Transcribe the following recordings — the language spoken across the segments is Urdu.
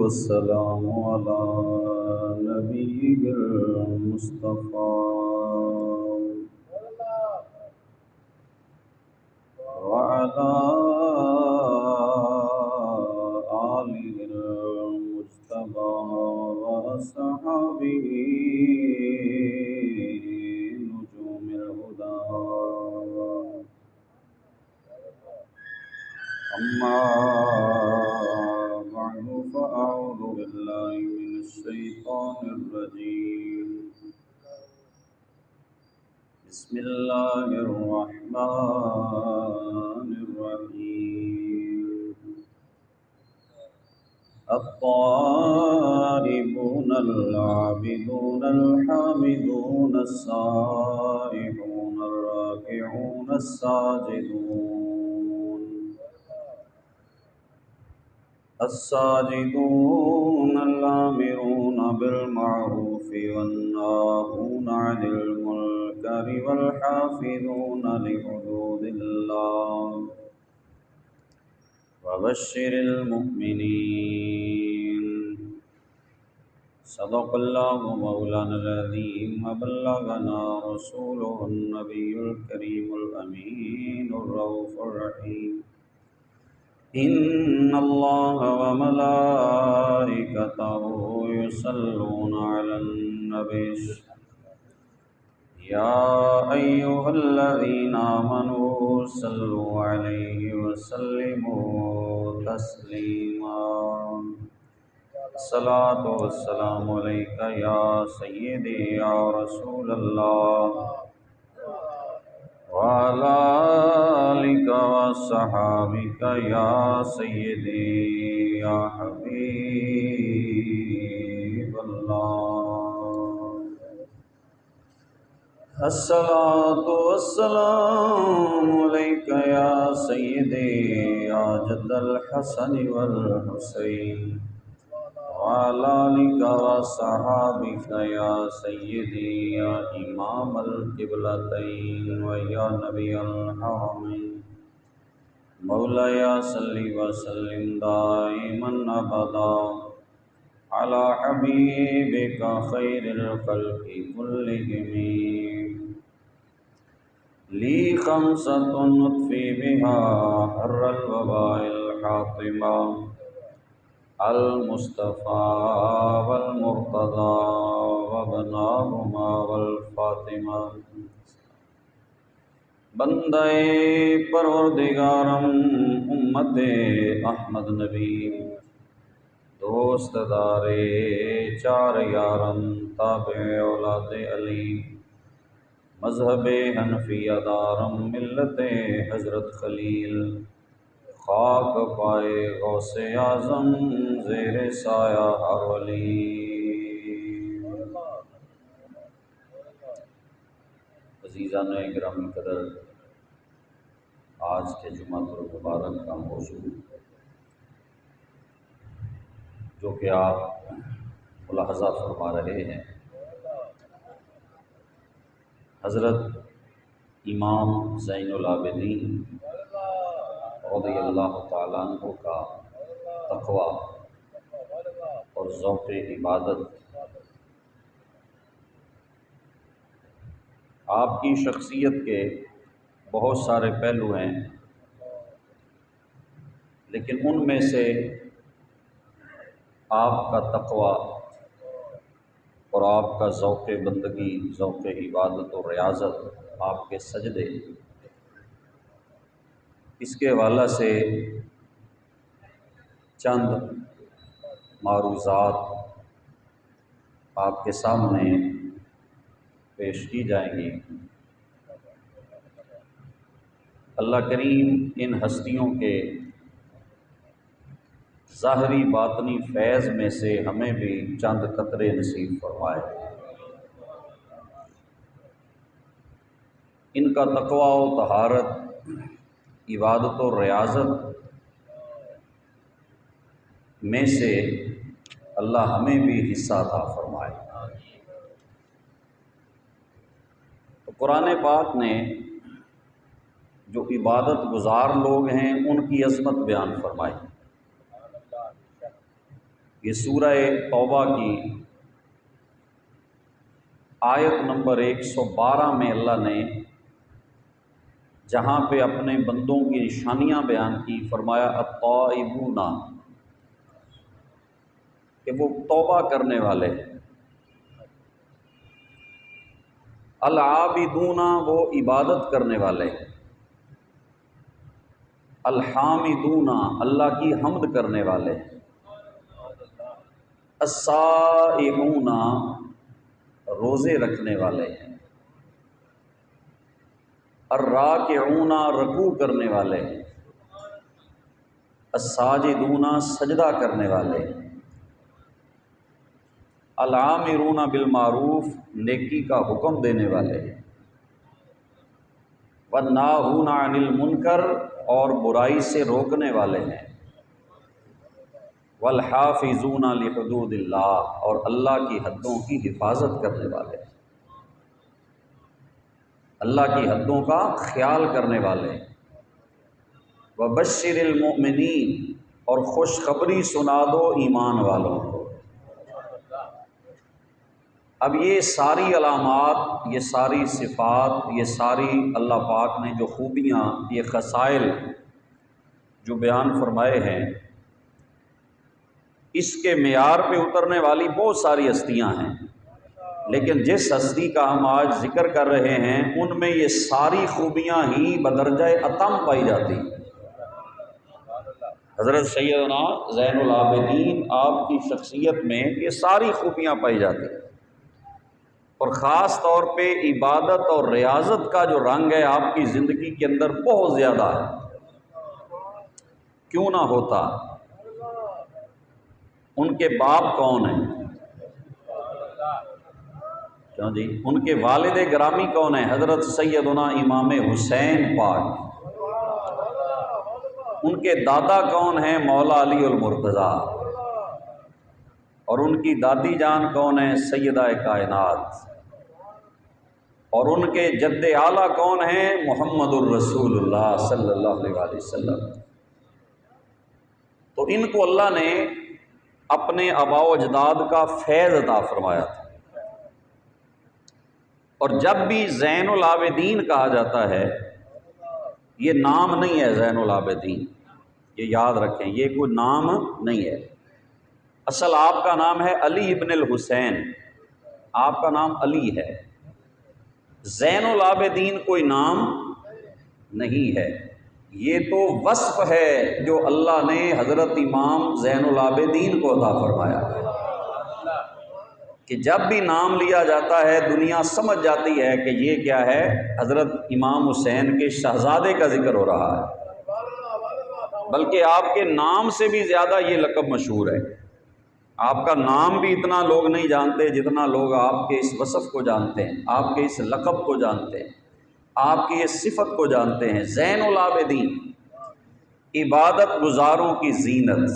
والسلام على نبيه المصطفى وعلى آله المجتبى وأصحابه نجوم الهدى أما بعد فأعوذ بالله من الشيطان الرجيم بسم الله الرحمن الرحيم الطائبون العابدون الحامدون السائحون الراكعون الساجدون الآمرون بالمعروف والناهون عن المنكر والحافظون لحدود الله وبشر المؤمنين صدق الله مولانا العظيم وبلغنا رسوله النبي الكريم الأمين الرؤوف الرحيم إن الله وملائكته يصلون على النبي يا أيها الذين آمنوا صلوا عليه وسلموا تسليما الصلاة والسلام عليك يا سيدي يا رسول الله وعلى آلك وصحابك يا سيدي يا حبيب الله الصلاة والسلام عليك يا سيدي يا جد الحسن والحسين وعلى آلك وصحابك يا سيدي يا إمام القبلتين ويا نبي الحرمين مولاي صل وسلم دائما أبدا على حبيبك خير الخلق كلهم لي خمسة نطفي بها حر الوباء الحاطمة المصطفى والمرتضى وابناهما والفاطمة بندے پروردگارم امت احمد نبی دوست دارے چار یارم تابع اولاد علی مذہب حنفیہ دارم ملت حضرت خلیل خاک پائے غوث اعظم زیر سایہ ہر ولی عزیزان گرامی قدر، آج کے جمعۃ المبارک کا موضوع جو کہ آپ ملاحظہ فرما رہے ہیں، حضرت امام زین العابدین رضی اللہ تعالیٰ عنہ کا تقویٰ اور ذوق عبادت، آپ کی شخصیت کے بہت سارے پہلو ہیں، لیکن ان میں سے آپ کا تقویٰ اور آپ کا ذوق بندگی، ذوق عبادت اور ریاضت، آپ کے سجدے، اس کے حوالے سے چند معروضات آپ کے سامنے پیش کی جائیں گی۔ اللہ کریم ان ہستیوں کے ظاہری باطنی فیض میں سے ہمیں بھی چند قطرے نصیب فرمائے۔ ان کا تقویٰ و طہارت، عبادت و ریاضت میں سے اللہ ہمیں بھی حصہ عطا فرمائے۔ تو قرآن پاک نے جو عبادت گزار لوگ ہیں ان کی عظمت بیان فرمائی۔ یہ سورہ توبہ کی آیت نمبر 112 میں اللہ نے جہاں پہ اپنے بندوں کی نشانیاں بیان کی، فرمایا التائبون، کہ وہ توبہ کرنے والے ہیں، العابدون، وہ عبادت کرنے والے ہیں، الحامدون، اللہ کی حمد کرنے والے ہیں، الصائمون، روزے رکھنے والے ہیں، الراکعون، رکوع کرنے والے ہیں، الساجدون، سجدہ کرنے والے ہیں، العامرون بالمعروف، نیکی کا حکم دینے والے ہیں، والناہون عن المنکر، اور برائی سے روکنے والے ہیں، والحافظون لحدود اللہ، اور اللہ کی حدوں کی حفاظت کرنے والے ہیں، اللہ کی حدوں کا خیال کرنے والے ہیں، وبشر المؤمنین، اور خوشخبری سنا دو ایمان والوں کو۔ اب یہ ساری علامات، یہ ساری صفات، یہ ساری اللہ پاک نے جو خوبیاں، یہ خصائل جو بیان فرمائے ہیں، اس کے معیار پہ اترنے والی بہت ساری ہستیاں ہیں، لیکن جس ہستی کا ہم آج ذکر کر رہے ہیں ان میں یہ ساری خوبیاں ہی بدرجہ اتم پائی جاتی ہیں۔ حضرت سیدنا زین العابدین، آپ کی شخصیت میں یہ ساری خوبیاں پائی جاتی ہیں، اور خاص طور پہ عبادت اور ریاضت کا جو رنگ ہے آپ کی زندگی کے اندر بہت زیادہ ہے۔ کیوں نہ ہوتا؟ ان کے باپ کون ہیں؟ کیوں جی؟ ان کے والد گرامی کون ہیں؟ حضرت سیدنا امام حسین پاک۔ ان کے دادا کون ہیں؟ مولا علی المرتضیٰ۔ اور ان کی دادی جان کون ہیں؟ سیدہ کائنات۔ اور ان کے جد اعلیٰ کون ہیں؟ محمد الرسول اللہ صلی اللہ علیہ وسلم۔ تو ان کو اللہ نے اپنے آباء و اجداد کا فیض عطا فرمایا تھا، اور جب بھی زین العابدین کہا جاتا ہے، یہ نام نہیں ہے زین العابدین، یہ یاد رکھیں، یہ کوئی نام نہیں ہے۔ اصل آپ کا نام ہے علی ابن الحسین، آپ کا نام علی ہے۔ زین العابدین کوئی نام نہیں ہے، یہ تو وصف ہے جو اللہ نے حضرت امام زین العابدین کو عطا فرمایا، کہ جب بھی نام لیا جاتا ہے دنیا سمجھ جاتی ہے کہ یہ کیا ہے، حضرت امام حسین کے شہزادے کا ذکر ہو رہا ہے۔ بلکہ آپ کے نام سے بھی زیادہ یہ لقب مشہور ہے، آپ کا نام بھی اتنا لوگ نہیں جانتے جتنا لوگ آپ کے اس وصف کو جانتے ہیں، آپ کے اس لقب کو جانتے ہیں، آپ کی اس صفت کو جانتے ہیں۔ زین العابدین، عبادت گزاروں کی زینت۔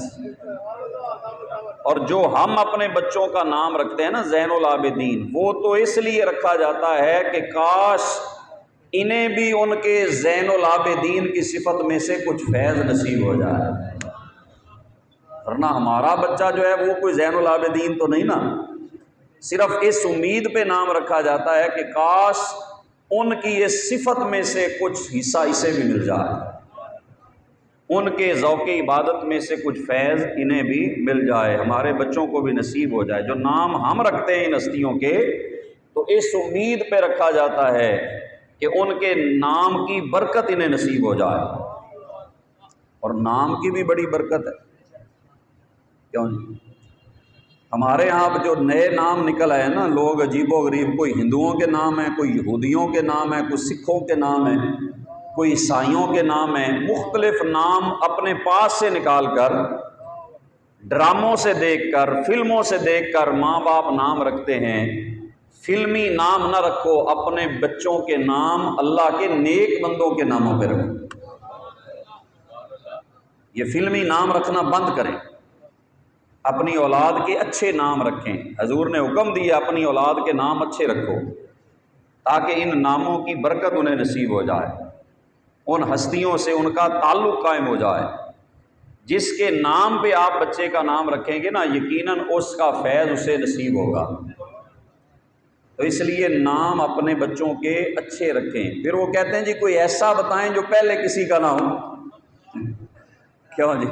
اور جو ہم اپنے بچوں کا نام رکھتے ہیں نا زین العابدین، وہ تو اس لیے رکھا جاتا ہے کہ کاش انہیں بھی ان کے زین العابدین کی صفت میں سے کچھ فیض نصیب ہو جائے، ورنہ ہمارا بچہ جو ہے وہ کوئی زین العابدین تو نہیں نا، صرف اس امید پہ نام رکھا جاتا ہے کہ کاش ان کی اس صفت میں سے کچھ حصہ اسے بھی مل جائے، ان کے ذوق عبادت میں سے کچھ فیض انہیں بھی مل جائے، ہمارے بچوں کو بھی نصیب ہو جائے۔ جو نام ہم رکھتے ہیں ان ہستیوں کے، تو اس امید پہ رکھا جاتا ہے کہ ان کے نام کی برکت انہیں نصیب ہو جائے، اور نام کی بھی بڑی برکت ہے۔ کیوں جی؟ ہمارے ہاں جو نئے نام نکل آئے نا، لوگ عجیب و غریب، کوئی ہندوؤں کے نام ہیں، کوئی یہودیوں کے نام ہیں، کوئی سکھوں کے نام ہیں، کوئی عیسائیوں کے نام ہیں، مختلف نام اپنے پاس سے نکال کر، ڈراموں سے دیکھ کر، فلموں سے دیکھ کر ماں باپ نام رکھتے ہیں۔ فلمی نام نہ رکھو، اپنے بچوں کے نام اللہ کے نیک بندوں کے ناموں پہ رکھو۔ یہ فلمی نام رکھنا بند کریں، اپنی اولاد کے اچھے نام رکھیں۔ حضور نے حکم دیا اپنی اولاد کے نام اچھے رکھو، تاکہ ان ناموں کی برکت انہیں نصیب ہو جائے، ان ہستیوں سے ان کا تعلق قائم ہو جائے۔ جس کے نام پہ آپ بچے کا نام رکھیں گے نا، یقیناً اس کا فیض اسے نصیب ہوگا۔ تو اس لیے نام اپنے بچوں کے اچھے رکھیں۔ پھر وہ کہتے ہیں جی کوئی ایسا بتائیں جو پہلے کسی کا نہ ہو۔ کیوں جی؟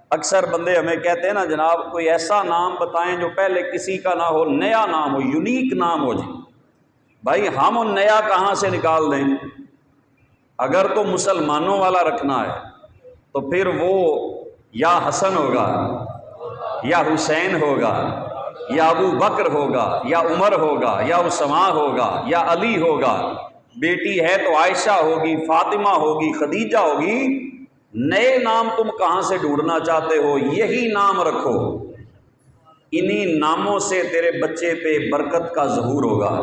اکثر بندے ہمیں کہتے ہیں نا جناب کوئی ایسا نام بتائیں جو پہلے کسی کا نہ ہو، نیا نام ہو، یونیک نام ہو۔ جی بھائی ہم ان نیا کہاں سے نکال دیں؟ اگر تو مسلمانوں والا رکھنا ہے تو پھر وہ یا حسن ہوگا یا حسین ہوگا یا ابو بکر ہوگا یا عمر ہوگا یا اسما ہوگا یا علی ہوگا۔ بیٹی ہے تو عائشہ ہوگی، فاطمہ ہوگی، خدیجہ ہوگی۔ نئے نام تم کہاں سے ڈھونڈنا چاہتے ہو؟ یہی نام رکھو، انہی ناموں سے تیرے بچے پہ برکت کا ظہور ہوگا۔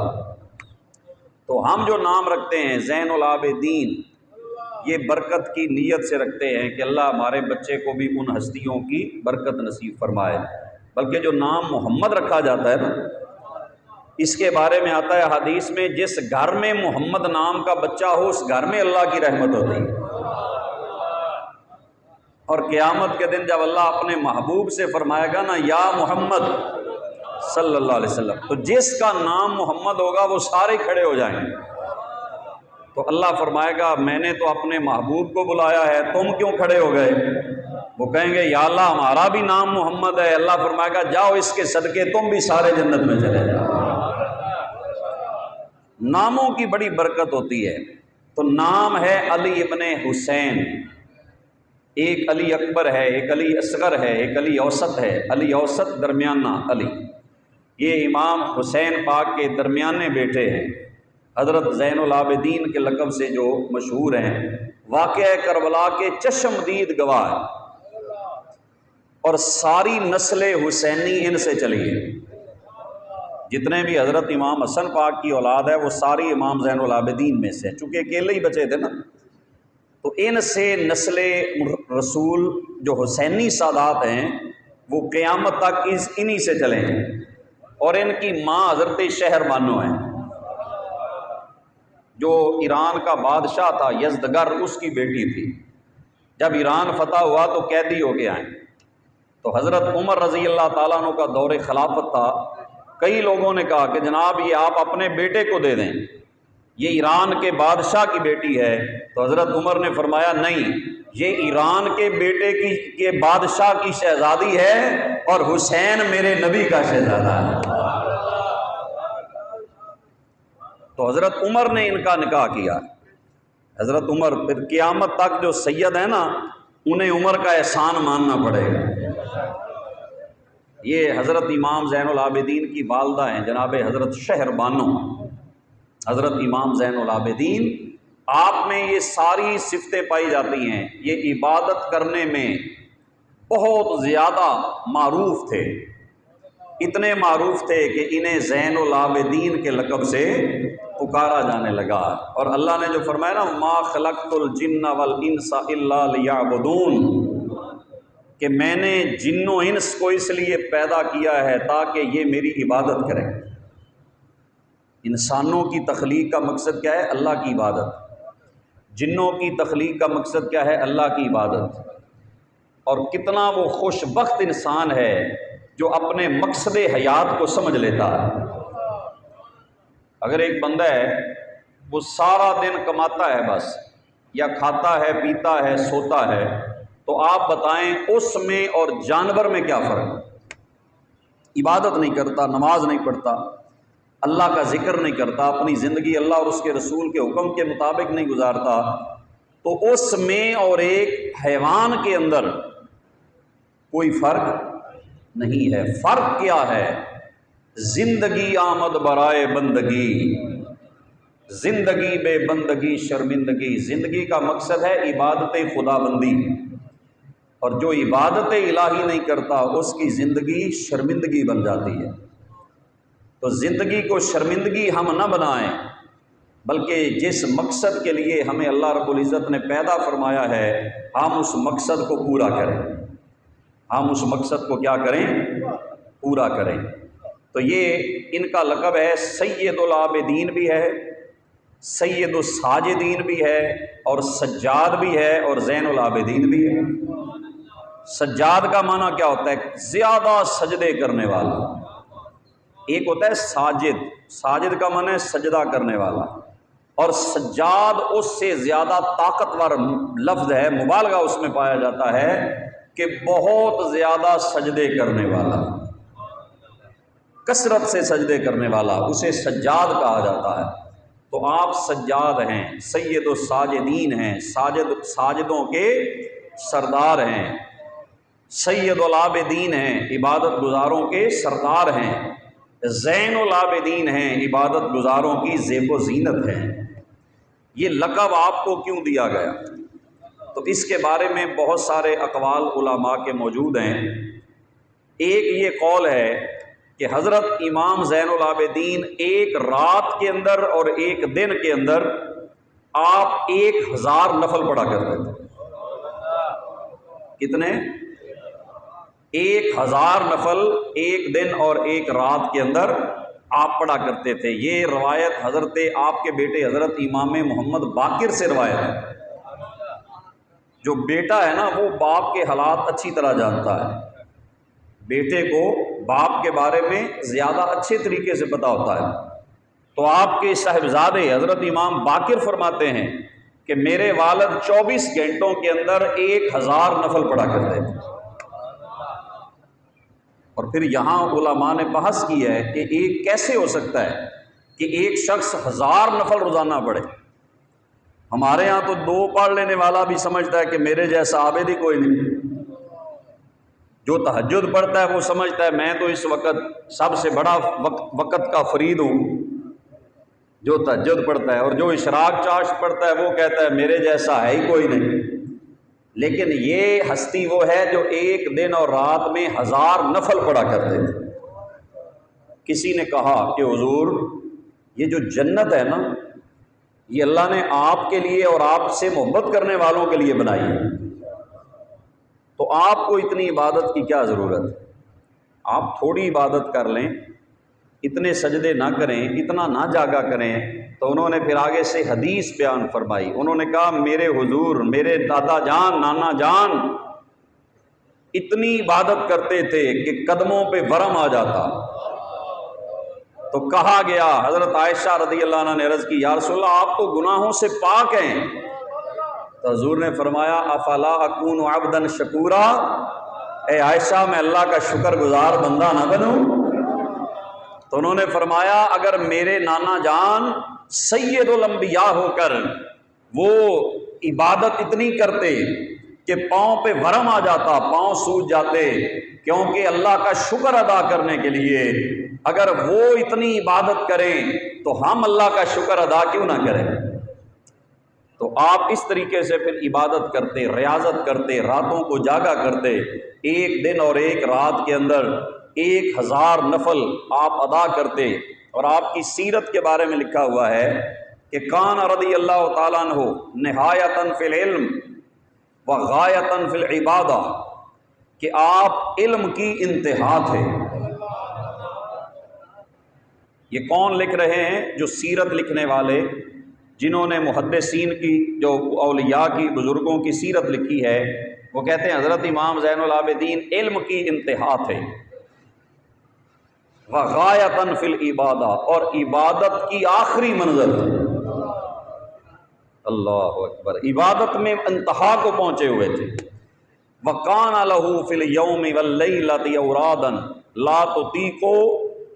تو ہم جو نام رکھتے ہیں زین العابدین، یہ برکت کی نیت سے رکھتے ہیں کہ اللہ ہمارے بچے کو بھی ان ہستیوں کی برکت نصیب فرمائے۔ بلکہ جو نام محمد رکھا جاتا ہے نا، اس کے بارے میں آتا ہے حدیث میں، جس گھر میں محمد نام کا بچہ ہو اس گھر میں اللہ کی رحمت ہوتی ہے۔ اور قیامت کے دن جب اللہ اپنے محبوب سے فرمائے گا نا یا محمد صلی اللہ علیہ وسلم، تو جس کا نام محمد ہوگا وہ سارے کھڑے ہو جائیں گے۔ تو اللہ فرمائے گا میں نے تو اپنے محبوب کو بلایا ہے، تم کیوں کھڑے ہو گئے؟ وہ کہیں گے یا اللہ ہمارا بھی نام محمد ہے۔ اللہ فرمائے گا جاؤ اس کے صدقے تم بھی سارے جنت میں چلے جاؤ۔ ناموں کی بڑی برکت ہوتی ہے۔ تو نام ہے علی ابن حسین، ایک علی اکبر ہے، ایک علی اصغر ہے، ایک علی اوسط ہے۔ علی اوسط درمیانہ علی، یہ امام حسین پاک کے درمیانے بیٹے ہیں، حضرت زین العابدین کے لقب سے جو مشہور ہیں، واقعہ کربلا کے چشمدید گواہ ہیں، اور ساری نسل حسینی ان سے چلی ہے۔ جتنے بھی حضرت امام حسن پاک کی اولاد ہے وہ ساری امام زین العابدین میں سے، چونکہ اکیلے ہی بچے تھے نا، تو ان سے نسل رسول جو حسینی سادات ہیں وہ قیامت تک انہی سے چلے ہیں۔ اور ان کی ماں حضرت شہر بانو ہیں، جو ایران کا بادشاہ تھا یزدگر، اس کی بیٹی تھی۔ جب ایران فتح ہوا تو قیدی ہو کے آئیں، تو حضرت عمر رضی اللہ تعالیٰ عنہ کا دور خلافت تھا۔ کئی لوگوں نے کہا کہ جناب یہ آپ اپنے بیٹے کو دے دیں، یہ ایران کے بادشاہ کی بیٹی ہے۔ تو حضرت عمر نے فرمایا نہیں، یہ ایران کے بیٹے کے بادشاہ کی شہزادی ہے اور حسین میرے نبی کا شہزادہ ہے۔ تو حضرت عمر نے ان کا نکاح کیا۔ حضرت عمر پھر قیامت تک جو سید ہیں نا انہیں عمر کا احسان ماننا پڑے گا۔ یہ حضرت امام زین العابدین کی والدہ ہیں جناب حضرت شہر بانو، حضرت امام زین العابدین۔ آپ میں یہ ساری صفتیں پائی جاتی ہیں۔ یہ عبادت کرنے میں بہت زیادہ معروف تھے، اتنے معروف تھے کہ انہیں زین العابدین کے لقب سے پکارا جانے لگا۔ اور اللہ نے جو فرمایا نا ما خلقت الجن والانس الا لیعبدون، کہ میں نے جن و انس کو اس لیے پیدا کیا ہے تاکہ یہ میری عبادت کریں۔ انسانوں کی تخلیق کا مقصد کیا ہے؟ اللہ کی عبادت۔ جنوں کی تخلیق کا مقصد کیا ہے؟ اللہ کی عبادت۔ اور کتنا وہ خوش بخت انسان ہے جو اپنے مقصد حیات کو سمجھ لیتا ہے۔ اگر ایک بندہ ہے وہ سارا دن کماتا ہے بس، یا کھاتا ہے، پیتا ہے، سوتا ہے، تو آپ بتائیں اس میں اور جانور میں کیا فرق ہے؟ عبادت نہیں کرتا، نماز نہیں پڑھتا، اللہ کا ذکر نہیں کرتا، اپنی زندگی اللہ اور اس کے رسول کے حکم کے مطابق نہیں گزارتا، تو اس میں اور ایک حیوان کے اندر کوئی فرق نہیں ہے۔ فرق کیا ہے؟ زندگی آمد برائے بندگی، زندگی بے بندگی شرمندگی۔ زندگی کا مقصد ہے عبادت خدا بندی، اور جو عبادت الہی نہیں کرتا اس کی زندگی شرمندگی بن جاتی ہے۔ تو زندگی کو شرمندگی ہم نہ بنائیں، بلکہ جس مقصد کے لیے ہمیں اللہ رب العزت نے پیدا فرمایا ہے ہم اس مقصد کو پورا کریں، ہم اس مقصد کو کیا کریں؟ پورا کریں۔ تو یہ ان کا لقب ہے، سید العابدین بھی ہے، سید الساجدین بھی ہے، اور سجاد بھی ہے، اور زین العابدین بھی ہے۔ سجاد کا معنی کیا ہوتا ہے؟ زیادہ سجدے کرنے والا۔ ایک ہوتا ہے ساجد، ساجد کا معنی ہے سجدہ کرنے والا، اور سجاد اس سے زیادہ طاقتور لفظ ہے، مبالغہ اس میں پایا جاتا ہے کہ بہت زیادہ سجدے کرنے والا، کثرت سے سجدے کرنے والا، اسے سجاد کہا جاتا ہے۔ تو آپ سجاد ہیں، سید الساجدین ہیں، ساجدوں کے سردار ہیں، سید العابدین ہیں، عبادت گزاروں کے سردار ہیں، زین العابدین ہیں، عبادت گزاروں کی زیب و زینت ہیں۔ یہ لقب آپ کو کیوں دیا گیا؟ تو اس کے بارے میں بہت سارے اقوال علماء کے موجود ہیں۔ ایک یہ قول ہے کہ حضرت امام زین العابدین ایک رات کے اندر اور ایک دن کے اندر آپ 1000 نفل پڑھا کرتے تھے۔ کتنے؟ 1000 نفل ایک دن اور ایک رات کے اندر آپ پڑھا کرتے تھے۔ یہ روایت حضرت آپ کے بیٹے حضرت امام محمد باقر سے روایت ہے۔ جو بیٹا ہے نا وہ باپ کے حالات اچھی طرح جانتا ہے، بیٹے کو باپ کے بارے میں زیادہ اچھے طریقے سے پتہ ہوتا ہے۔ تو آپ کے صاحبزادے حضرت امام باقر فرماتے ہیں کہ میرے والد 24 گھنٹوں کے اندر 1000 نفل پڑھا کرتے تھے۔ اور پھر یہاں علماء نے بحث کی ہے کہ ایک کیسے ہو سکتا ہے کہ ایک شخص 1000 نفل روزانہ پڑھے؟ ہمارے ہاں تو 2 پڑھ لینے والا بھی سمجھتا ہے کہ میرے جیسا عابد ہی کوئی نہیں۔ جو تہجد پڑھتا ہے وہ سمجھتا ہے میں تو اس وقت سب سے بڑا وقت کا فرید ہوں، جو تہجد پڑھتا ہے، اور جو اشراق چاشت پڑھتا ہے وہ کہتا ہے میرے جیسا ہے ہی کوئی نہیں۔ لیکن یہ ہستی وہ ہے جو ایک دن اور رات میں 1000 نفل پڑھا کرتے تھے۔ کسی نے کہا کہ حضور یہ جو جنت ہے نا یہ اللہ نے آپ کے لیے اور آپ سے محبت کرنے والوں کے لیے بنائی ہے، تو آپ کو اتنی عبادت کی کیا ضرورت ہے؟ آپ تھوڑی عبادت کر لیں، اتنے سجدے نہ کریں، اتنا نہ جاگا کریں۔ تو انہوں نے پھر آگے سے حدیث بیان فرمائی۔ انہوں نے کہا میرے حضور، میرے دادا جان، نانا جان اتنی عبادت کرتے تھے کہ قدموں پہ ورم آ جاتا۔ تو کہا گیا، حضرت عائشہ رضی اللہ عنہ نے عرض کی یا رسول اللہ آپ تو گناہوں سے پاک ہیں۔ تو حضور نے فرمایا افلا اکون عبدا شکورا، اے عائشہ میں اللہ کا شکر گزار بندہ نہ بنوں؟ تو انہوں نے فرمایا اگر میرے نانا جان سید الانبیاء ہو کر وہ عبادت اتنی کرتے کہ پاؤں پہ ورم آ جاتا، پاؤں سوج جاتے، کیونکہ اللہ کا شکر ادا کرنے کے لیے اگر وہ اتنی عبادت کریں تو ہم اللہ کا شکر ادا کیوں نہ کریں؟ تو آپ اس طریقے سے پھر عبادت کرتے، ریاضت کرتے، راتوں کو جاگا کرتے، ایک دن اور ایک رات کے اندر 1000 نفل آپ ادا کرتے۔ اور آپ کی سیرت کے بارے میں لکھا ہوا ہے کہ کان رضی اللہ تعالیٰ عنہ نہایتاً فی العلم و غایتاً فی العبادہ، کہ آپ علم کی انتہا تھے۔ یہ کون لکھ رہے ہیں؟ جو سیرت لکھنے والے، جنہوں نے محدثین کی، جو اولیاء کی، بزرگوں کی سیرت لکھی ہے، وہ کہتے ہیں حضرت امام زین العابدین علم کی انتہا تھے، وغایتاً فی العبادہ، اور عبادت کی آخری منزل تھی۔ اللہ اکبر، عبادت میں انتہا کو پہنچے ہوئے تھے۔ وَقَانَ لَهُ فِي الْيَوْمِ وَاللَّيْلَةِ أَوْرَادًا لَا تُطِيقُ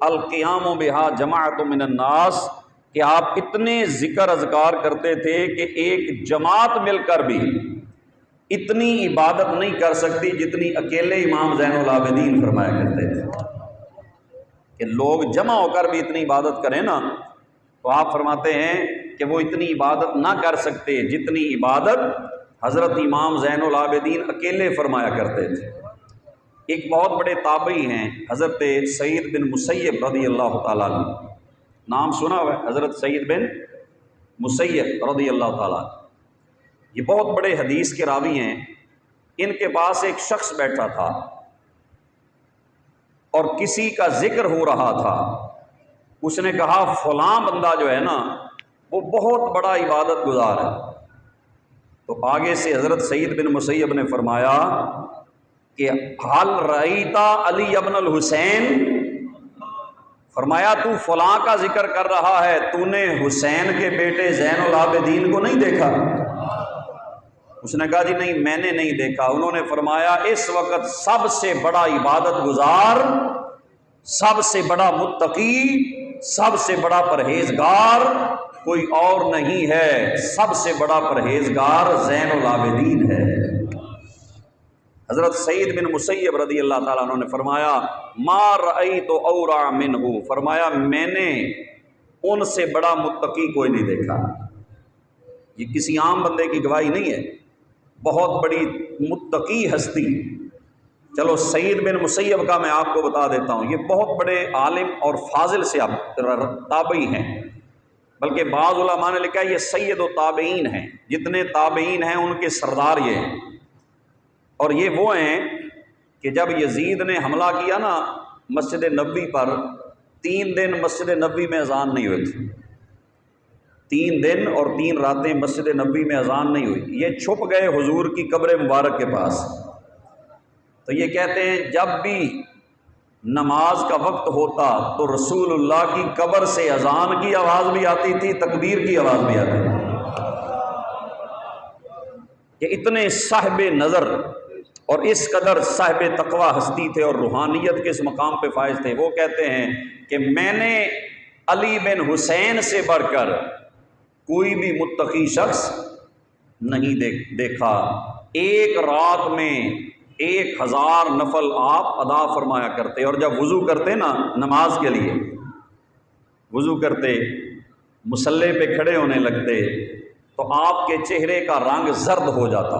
الْقِيَامُ بِهَا جَمَاعَةٌ مِّنَ النَّاسِ، کہ آپ اتنے ذکر اذکار کرتے تھے کہ ایک جماعت مل کر بھی اتنی عبادت نہیں کر سکتی جتنی اکیلے امام زین العابدین فرمایا کرتے تھے۔ کہ لوگ جمع ہو کر بھی اتنی عبادت کریں نا، تو آپ فرماتے ہیں کہ وہ اتنی عبادت نہ کر سکتے جتنی عبادت حضرت امام زین العابدین اکیلے فرمایا کرتے تھے۔ ایک بہت بڑے تابعی ہیں حضرت سعید بن مسیب رضی اللہ تعالیٰ عنہ، نام سنا ہوا ہے حضرت سعید بن مسیب رضی اللہ تعالیٰ عنہ، یہ بہت بڑے حدیث کے راوی ہیں۔ ان کے پاس ایک شخص بیٹھا تھا اور کسی کا ذکر ہو رہا تھا، اس نے کہا فلاں بندہ جو ہے نا وہ بہت بڑا عبادت گزار ہے۔ تو آگے سے حضرت سعید بن مسیب نے فرمایا کہ حل رأیتا علی ابن الحسین، فرمایا تو فلاں کا ذکر کر رہا ہے، تو نے حسین کے بیٹے زین العابدین کو نہیں دیکھا؟ اس نے کہا جی نہیں میں نے نہیں دیکھا۔ انہوں نے فرمایا اس وقت سب سے بڑا عبادت گزار، سب سے بڑا متقی، سب سے بڑا پرہیزگار کوئی اور نہیں ہے، سب سے بڑا پرہیزگار زین العابدین ہے۔ حضرت سعید بن مسیب رضی اللہ تعالیٰ عنہ نے فرمایا ما رأیت اورع منہ، فرمایا میں نے ان سے بڑا متقی کوئی نہیں دیکھا۔ یہ کسی عام بندے کی گواہی نہیں ہے، بہت بڑی متقی ہستی۔ چلو سعید بن مسیب کا میں آپ کو بتا دیتا ہوں، یہ بہت بڑے عالم اور فاضل سے تابعی ہیں، بلکہ بعض علماء نے لکھا ہے یہ سید و تابعین ہیں، جتنے تابعین ہیں ان کے سردار یہ ہیں۔ اور یہ وہ ہیں کہ جب یزید نے حملہ کیا نا مسجد نبوی پر، 3 دن مسجد نبوی میں اذان نہیں ہوئی تھی، 3 دن اور 3 راتیں مسجد نبوی میں اذان نہیں ہوئی۔ یہ چھپ گئے حضور کی قبر مبارک کے پاس، تو یہ کہتے ہیں جب بھی نماز کا وقت ہوتا تو رسول اللہ کی قبر سے اذان کی آواز بھی آتی تھی، تکبیر کی آواز بھی آتی تھی۔ کہ اتنے صاحب نظر اور اس قدر صاحب تقوی ہستی تھے اور روحانیت کے اس مقام پہ فائز تھے۔ وہ کہتے ہیں کہ میں نے علی بن حسین سے بڑھ کر کوئی بھی متقی شخص نہیں دیکھا۔ ایک رات میں 1000 نفل آپ ادا فرمایا کرتے، اور جب وضو کرتے نا نماز کے لیے، وضو کرتے مصلی پہ کھڑے ہونے لگتے تو آپ کے چہرے کا رنگ زرد ہو جاتا۔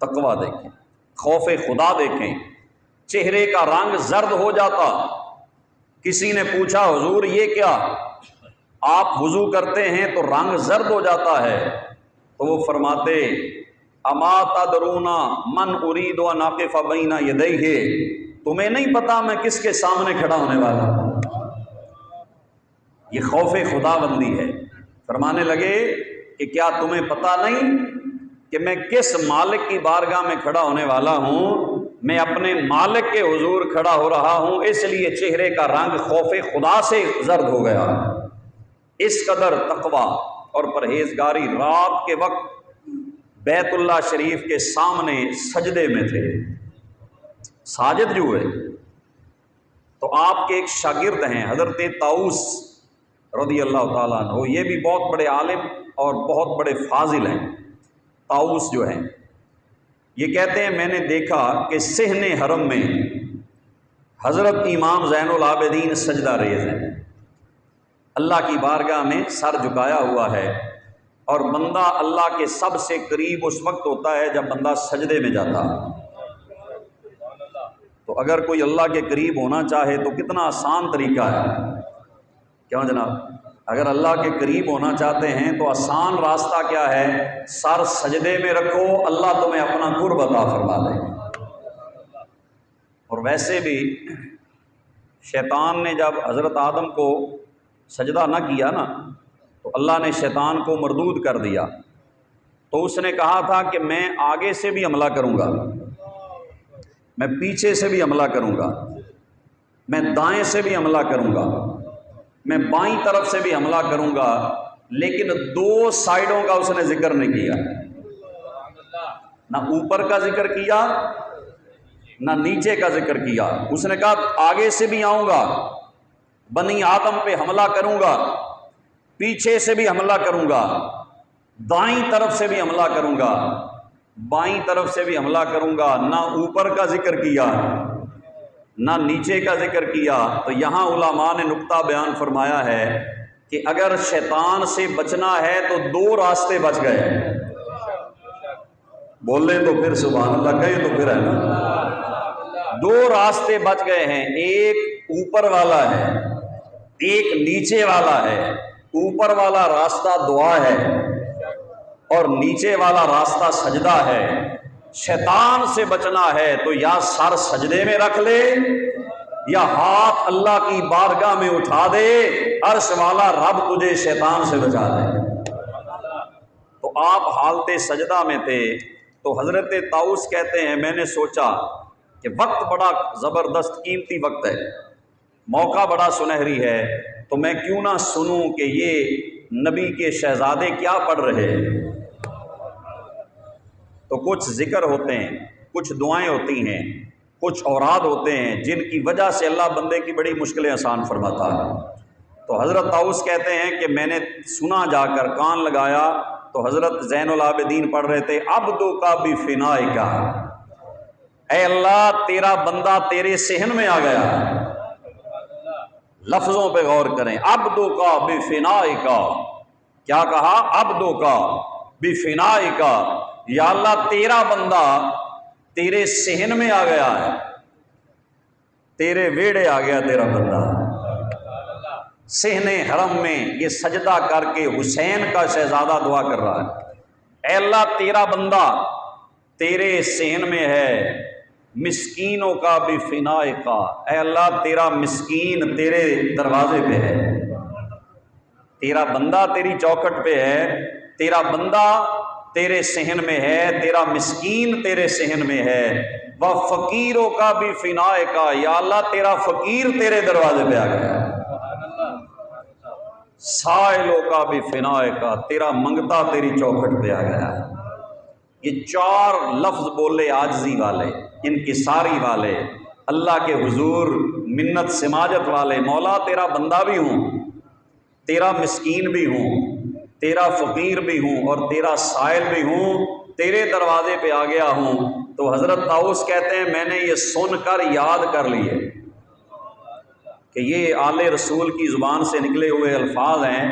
تقویٰ دیکھیں، خوف خدا دیکھیں، چہرے کا رنگ زرد ہو جاتا۔ کسی نے پوچھا حضور یہ کیا؟ آپ وضو کرتے ہیں تو رنگ زرد ہو جاتا ہے، تو وہ فرماتے اما تدرون من اريد ان اقف بین یدیہ، تمہیں نہیں پتا میں کس کے سامنے کھڑا ہونے والا ہوں۔ یہ خوف خدا بندی ہے۔ فرمانے لگے کہ کیا تمہیں پتا نہیں کہ میں کس مالک کی بارگاہ میں کھڑا ہونے والا ہوں؟ میں اپنے مالک کے حضور کھڑا ہو رہا ہوں، اس لیے چہرے کا رنگ خوف خدا سے زرد ہو گیا۔ اس قدر تقوی اور پرہیزگاری، رات کے وقت بیت اللہ شریف کے سامنے سجدے میں تھے، ساجد جو ہوئے۔ تو آپ کے ایک شاگرد ہیں حضرت طاؤس رضی اللہ تعالیٰ عنہ، یہ بھی بہت بڑے عالم اور بہت بڑے فاضل ہیں۔ طاؤس جو ہیں یہ کہتے ہیں میں نے دیکھا کہ صحن حرم میں حضرت امام زین العابدین سجدہ ریز ہیں، اللہ کی بارگاہ میں سر جھکایا ہوا ہے، اور بندہ اللہ کے سب سے قریب اس وقت ہوتا ہے جب بندہ سجدے میں جاتا۔ تو اگر کوئی اللہ کے قریب ہونا چاہے تو کتنا آسان طریقہ ہے، کیوں جناب؟ اگر اللہ کے قریب ہونا چاہتے ہیں تو آسان راستہ کیا ہے؟ سر سجدے میں رکھو، اللہ تمہیں اپنا قرب عطا فرما دے۔ اور ویسے بھی شیطان نے جب حضرت آدم کو سجدہ نہ کیا نا تو اللہ نے شیطان کو مردود کر دیا، تو اس نے کہا تھا کہ میں آگے سے بھی حملہ کروں گا، میں پیچھے سے بھی حملہ کروں گا، میں دائیں سے بھی حملہ کروں گا، میں بائیں طرف سے بھی حملہ کروں گا، لیکن 2 سائیڈوں کا اس نے ذکر نہیں کیا، نہ اوپر کا ذکر کیا نہ نیچے کا ذکر کیا۔ اس نے کہا آگے سے بھی آؤں گا، بنی آدم پہ حملہ کروں گا، پیچھے سے بھی حملہ کروں گا، دائیں طرف سے بھی حملہ کروں گا، بائیں طرف سے بھی حملہ کروں گا۔ نہ اوپر کا ذکر کیا نہ نیچے کا ذکر کیا۔ تو یہاں علماء نے نقطہ بیان فرمایا ہے کہ اگر شیطان سے بچنا ہے تو 2 راستے بچ گئے، بولیں تو پھر سبحان اللہ، کہیں تو پھر ہے نا، 2 راستے بچ گئے ہیں، ایک اوپر والا ہے ایک نیچے والا ہے۔ اوپر والا راستہ دعا ہے اور نیچے والا راستہ سجدہ ہے۔ شیطان سے بچنا ہے تو یا سر سجدے میں رکھ لے یا ہاتھ اللہ کی بارگاہ میں اٹھا دے، عرش والا رب تجھے شیطان سے بچا دے۔ تو آپ حالت سجدہ میں تھے تو حضرت طاؤس کہتے ہیں میں نے سوچا کہ وقت بڑا زبردست قیمتی وقت ہے، موقع بڑا سنہری ہے، تو میں کیوں نہ سنوں کہ یہ نبی کے شہزادے کیا پڑھ رہے ہیں۔ تو کچھ ذکر ہوتے ہیں، کچھ دعائیں ہوتی ہیں، کچھ اوراد ہوتے ہیں جن کی وجہ سے اللہ بندے کی بڑی مشکلیں آسان فرماتا ہے۔ تو حضرت طاؤس کہتے ہیں کہ میں نے سنا، جا کر کان لگایا تو حضرت زین العابدین پڑھ رہے تھے عبدو کا بفنائک، اے اللہ تیرا بندہ تیرے صحن میں آ گیا۔ لفظوں پہ غور کریں، عبدو کا بفنائک، کیا کہا؟ عبدو کا بفنائک، یا اللہ تیرا بندہ تیرے صحن میں آ گیا ہے، تیرے ویڑے آ گیا تیرا بندہ۔ صحن حرم میں یہ سجدہ کر کے حسین کا شہزادہ دعا کر رہا ہے، اے اللہ تیرا بندہ تیرے صحن میں ہے، مسکینوں کا بھی فنائے کا، اے اللہ تیرا مسکین تیرے دروازے پہ ہے، تیرا بندہ تیری چوکھٹ پہ ہے، تیرا بندہ تیرے صحن میں ہے، تیرا مسکین تیرے صحن میں ہے، وہ فقیروں کا بھی فنائے کا، یا اللہ تیرا فقیر تیرے دروازے پہ آ گیا، سائلوں کا بھی فنائے کا، تیرا منگتا تیری چوکھٹ پہ آ گیا۔ یہ چار لفظ بولے عاجزی والے، انکساری والے، اللہ کے حضور منت سماجت والے، مولا تیرا بندہ بھی ہوں، تیرا مسکین بھی ہوں، تیرا فقیر بھی ہوں، اور تیرا سائل بھی ہوں، تیرے دروازے پہ آ گیا ہوں۔ تو حضرت طاؤس کہتے ہیں میں نے یہ سن کر یاد کر لیے کہ یہ آل رسول کی زبان سے نکلے ہوئے الفاظ ہیں،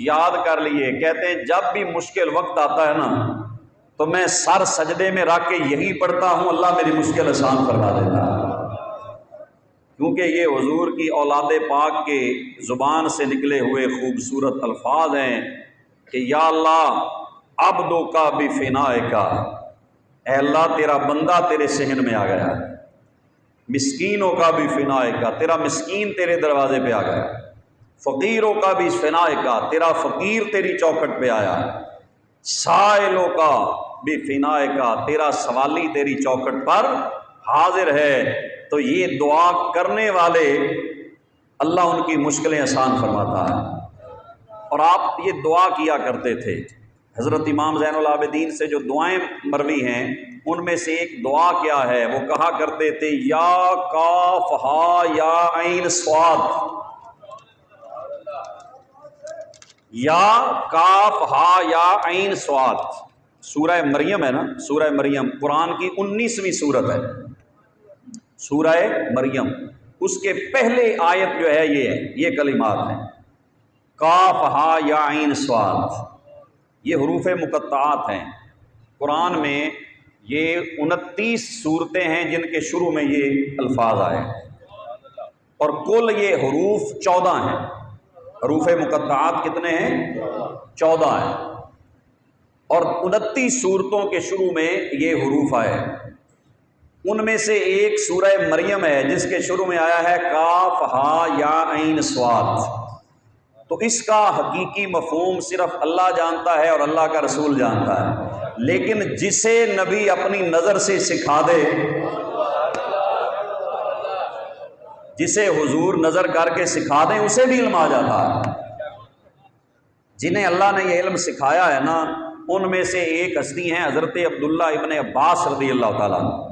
یاد کر لیے۔ کہتے ہیں جب بھی مشکل وقت آتا ہے نا تو میں سر سجدے میں رکھ کے یہی پڑھتا ہوں، اللہ میری مشکل آسان فرما دیتا ہے، کیونکہ یہ حضور کی اولاد پاک کے زبان سے نکلے ہوئے خوبصورت الفاظ ہیں کہ یا اللہ عبدوں کا بفنائک، اے اللہ تیرا بندہ تیرے صحن میں آ گیا، مسکینوں کا بھی فنائک، تیرا مسکین تیرے دروازے پہ آ گیا، فقیروں کا بھی فنائک، تیرا فقیر تیری چوکھٹ پہ آیا، سائلوں کا بھی فنائک، تیرا سوالی تیری چوکھٹ پر حاضر ہے۔ تو یہ دعا کرنے والے اللہ ان کی مشکلیں آسان فرماتا ہے، اور آپ یہ دعا کیا کرتے تھے۔ حضرت امام زین العابدین سے جو دعائیں مروی ہیں ان میں سے ایک دعا کیا ہے، وہ کہا کرتے تھے یا کاف ہا یا عین صاد، یا کاف ہا یا عین صاد، سورہ مریم ہے نا، سورہ مریم قرآن کی 19ویں سورت ہے، سورہ مریم، اس کے پہلے آیت جو ہے یہ کلمات ہیں، کاف ہا یا عین صاد، یہ حروف مقطعات ہیں۔ قرآن میں یہ 29 صورتیں ہیں جن کے شروع میں یہ الفاظ آئے، اور کل یہ حروف 14 ہیں۔ حروف مقطعات کتنے ہیں؟ 14 ہیں، اور 29 صورتوں کے شروع میں یہ حروف آئے۔ ان میں سے ایک سورہ مریم ہے جس کے شروع میں آیا ہے کاف ہا یا عین صاد۔ تو اس کا حقیقی مفہوم صرف اللہ جانتا ہے اور اللہ کا رسول جانتا ہے، لیکن جسے نبی اپنی نظر سے سکھا دے، جسے حضور نظر کر کے سکھا دیں، اسے بھی علم آ جاتا ہے۔ جنہیں اللہ نے یہ علم سکھایا ہے نا، ان میں سے ایک ہستی ہیں حضرت عبداللہ ابن عباس رضی اللہ تعالیٰ عنہ،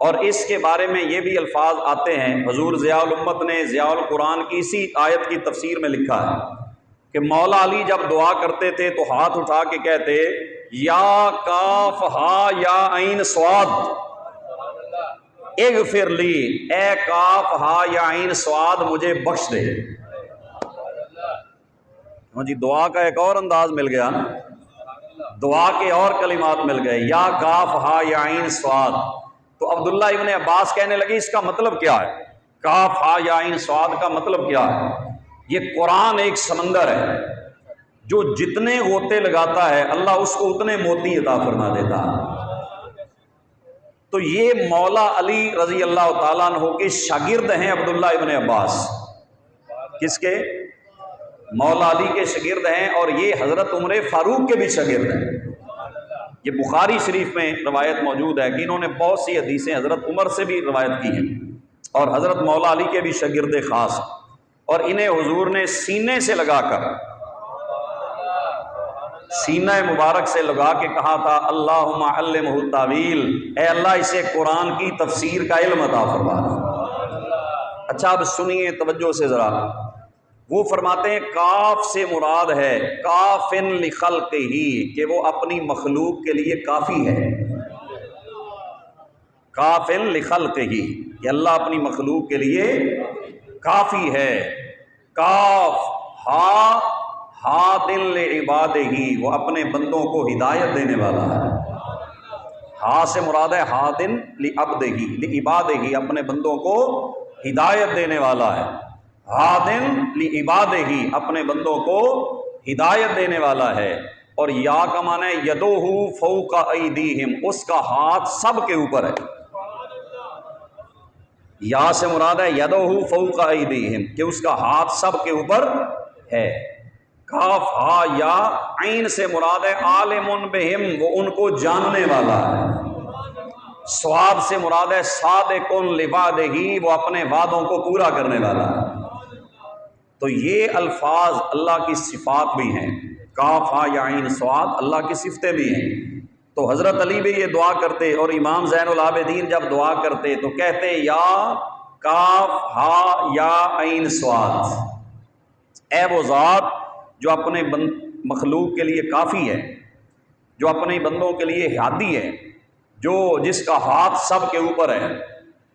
اور اس کے بارے میں یہ بھی الفاظ آتے ہیں، حضور ضیاء الامت نے ضیاء القرآن کی اسی آیت کی تفسیر میں لکھا ہے کہ مولا علی جب دعا کرتے تھے تو ہاتھ اٹھا کے کہتے یا کاف ہا یا عین صاد اغفر لی، اے کاف ہا یا عین صاد مجھے بخش دے۔ جی دعا کا ایک اور انداز مل گیا نا، دعا کے اور کلمات مل گئے، یا کاف ہا یا عین صاد۔ تو عبداللہ ابن عباس کہنے لگے اس کا مطلب کیا ہے؟ کاف ہا یا عین صاد کا مطلب کیا ہے؟ یہ قرآن ایک سمندر ہے، جو جتنے غوطے لگاتا ہے اللہ اس کو اتنے موتی عطا فرما دیتا ہے۔ تو یہ مولا علی رضی اللہ تعالیٰ عنہ کے شاگرد ہیں عبداللہ ابن عباس، کس کے؟ مولا علی کے شاگرد ہیں، اور یہ حضرت عمر فاروق کے بھی شاگرد ہیں۔ یہ بخاری شریف میں روایت موجود ہے کہ انہوں نے بہت سی حدیثیں حضرت عمر سے بھی روایت کی ہیں اور حضرت مولا علی کے بھی شاگرد خاص، اور انہیں حضور نے سینے سے لگا کر، سینہ مبارک سے لگا کے کہا تھا اللہم علمہ التاویل، اے اللہ اسے قرآن کی تفسیر کا علم عطا فرما۔ اچھا اب سنیے توجہ سے ذرا، وہ فرماتے ہیں کاف سے مراد ہے کافن لخلقہ ہی، کہ وہ اپنی مخلوق کے لیے کافی ہے، کافن لخلقہ ہی، کہ اللہ اپنی مخلوق کے لیے کافی ہے۔ کاف ہا، ہادن لعبادہ ہی، وہ اپنے بندوں کو ہدایت دینے والا ہے۔ ہا سے مراد ہے ہادن لعبدہ ہی، لعبادہ ہی، اپنے بندوں کو ہدایت دینے والا ہے۔ ہادن لعبادہ ہی، اپنے بندوں کو ہدایت دینے والا ہے۔ اور یا کا معنی ہے یدوہ فوق ایدیہم، اس کا ہاتھ سب کے اوپر ہے۔ یا سے مراد ہے یدوہ فوق ایدیہم، کہ اس کا ہاتھ سب کے اوپر ہے۔ کاف ہا یا عین سے مراد ہے عالم بہم، وہ ان کو جاننے والا ہے۔ صاد سے مراد ہے صادق لوعدہ، وہ اپنے وعدوں کو پورا کرنے والا ہے۔ تو یہ الفاظ اللہ کی صفات بھی ہیں، کاف ہا یا عین صاد اللہ کی صفتیں بھی ہیں۔ تو حضرت علی بھی یہ دعا کرتے، اور امام زین العابدین جب دعا کرتے تو کہتے یا کاف ہا یا عین صاد، اے وہ ذات جو اپنے مخلوق کے لیے کافی ہے، جو اپنے بندوں کے لیے ہادی ہے، جو جس کا ہاتھ سب کے اوپر ہے،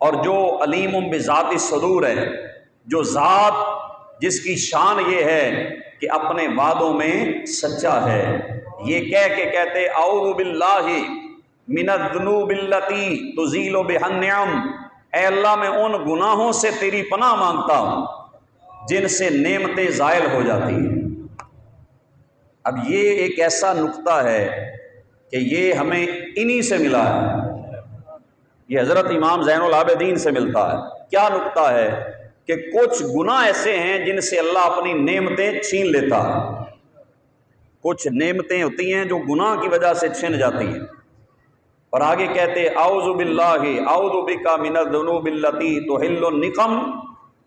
اور جو علیم بذات الصدور ہے، جو ذات جس کی شان یہ ہے کہ اپنے وعدوں میں سچا ہے۔ یہ کہہ کے کہتے اعوذ باللہ من الذنوب التی تزیل بها النعم، اے اللہ میں ان گناہوں سے تیری پناہ مانگتا ہوں جن سے نعمتیں زائل ہو جاتی ہیں۔ اب یہ ایک ایسا نقطہ ہے کہ یہ ہمیں انہی سے ملا ہے، یہ حضرت امام زین العابدین سے ملتا ہے۔ کیا نقطہ ہے کہ کچھ گناہ ایسے ہیں جن سے اللہ اپنی نعمتیں چھین لیتا ہے، کچھ نعمتیں ہوتی ہیں جو گناہ کی وجہ سے چھن جاتی ہیں۔ اور آگے کہتے اعوذ باللہ اعوذ بک من الذنوب التی تحل النقم،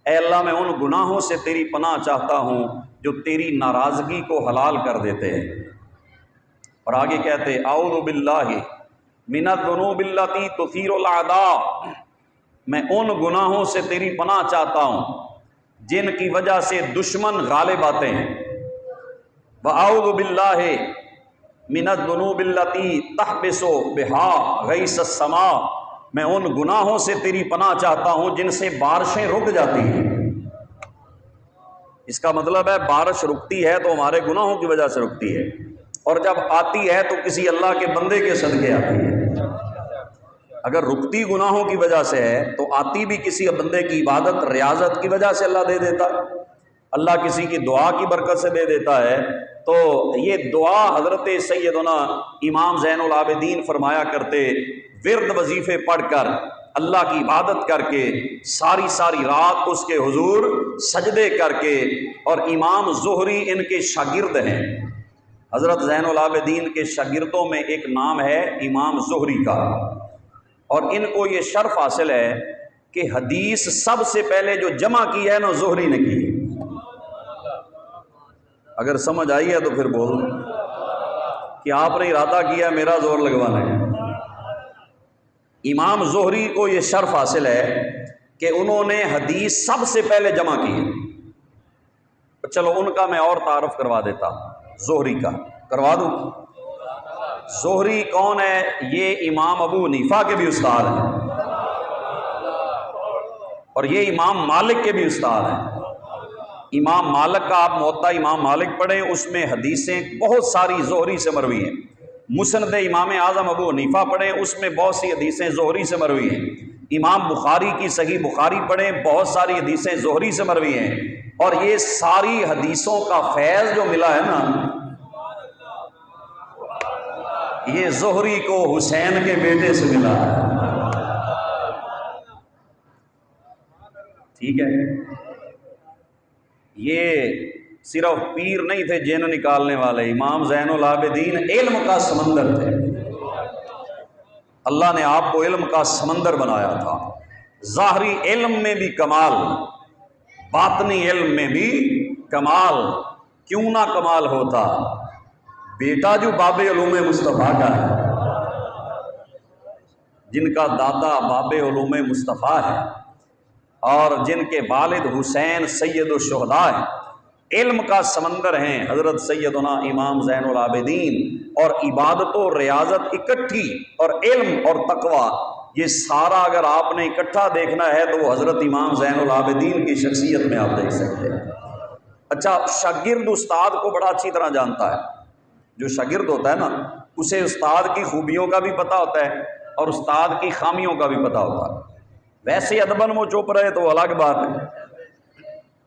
اے اللہ میں ان گناہوں سے تیری پناہ چاہتا ہوں جو تیری ناراضگی کو حلال کر دیتے ہیں۔ اور آگے کہتے اعوذ باللہ من الذنوب التی تثیر الاعداء، میں ان گناہوں سے تیری پناہ چاہتا ہوں جن کی وجہ سے دشمن غالب آتے ہیں۔ واعوذ باللہ من الذنوب التی تحبس بها غیث السماء، میں ان گناہوں سے تیری پناہ چاہتا ہوں جن سے بارشیں رک جاتی ہیں۔ اس کا مطلب ہے بارش رکتی ہے تو ہمارے گناہوں کی وجہ سے رکتی ہے، اور جب آتی ہے تو کسی اللہ کے بندے کے صدقے آتی ہے۔ اگر رکتی گناہوں کی وجہ سے ہے تو آتی بھی کسی بندے کی عبادت ریاضت کی وجہ سے اللہ دے دیتا ہے، اللہ کسی کی دعا کی برکت سے دے دیتا ہے۔ تو یہ دعا حضرت سیدنا امام زین العابدین فرمایا کرتے، ورد وظیفے پڑھ کر اللہ کی عبادت کر کے ساری ساری رات اس کے حضور سجدے کر کے، اور امام زہری ان کے شاگرد ہیں۔ حضرت زین العابدین کے شاگردوں میں ایک نام ہے امام زہری کا، اور ان کو یہ شرف حاصل ہے کہ حدیث سب سے پہلے جو جمع کی ہے نا زہری نے کی۔ اگر سمجھ آئی ہے تو پھر بول کہ آپ نے ارادہ کیا میرا زور لگوانا ہے۔ امام زہری کو یہ شرف حاصل ہے کہ انہوں نے حدیث سب سے پہلے جمع کی ہے۔ چلو ان کا میں اور تعارف کروا دیتا ہوں، زہری کا کروا دوں۔ زہری کون ہے؟ یہ امام ابو حنیفہ کے بھی استاد ہیں، اور یہ امام مالک کے بھی استاد ہیں۔ امام مالک کا آپ موطا امام مالک پڑھیں، اس میں حدیثیں بہت ساری زہری سے مروی ہیں۔ مسند امام اعظم ابو حنیفہ پڑھیں، اس میں بہت سی حدیثیں زہری سے مروی ہیں۔ امام بخاری کی صحیح بخاری پڑھیں، بہت ساری حدیثیں زہری سے مروی ہیں۔ اور یہ ساری حدیثوں کا فیض جو ملا ہے نا، یہ زہری کو حسین کے بیٹے سے ملا ہے۔ ٹھیک ہے، یہ صرف پیر نہیں تھے جن نکالنے والے، امام زین العابدین علم کا سمندر تھے۔ اللہ نے آپ کو علم کا سمندر بنایا تھا، ظاہری علم میں بھی کمال، باطنی علم میں بھی کمال۔ کیوں نہ کمال ہوتا؟ بیٹا جو باب علوم مصطفیٰ کا ہے، جن کا دادا باب علوم مصطفیٰ ہے اور جن کے والد حسین سید الشہداء ہیں، علم کا سمندر ہیں حضرت سیدنا امام زین العابدین، اور عبادت و ریاضت اکٹھی اور علم اور تقوی، یہ سارا اگر آپ نے اکٹھا دیکھنا ہے تو وہ حضرت امام زین العابدین کی شخصیت میں آپ دیکھ سکتے ہیں۔ اچھا، شاگرد استاد کو بڑا اچھی طرح جانتا ہے۔ جو شاگرد ہوتا ہے نا، اسے استاد کی خوبیوں کا بھی پتہ ہوتا ہے اور استاد کی خامیوں کا بھی پتہ ہوتا ہے۔ ویسے ادباً وہ چپ رہے تو وہ الگ بات ہے،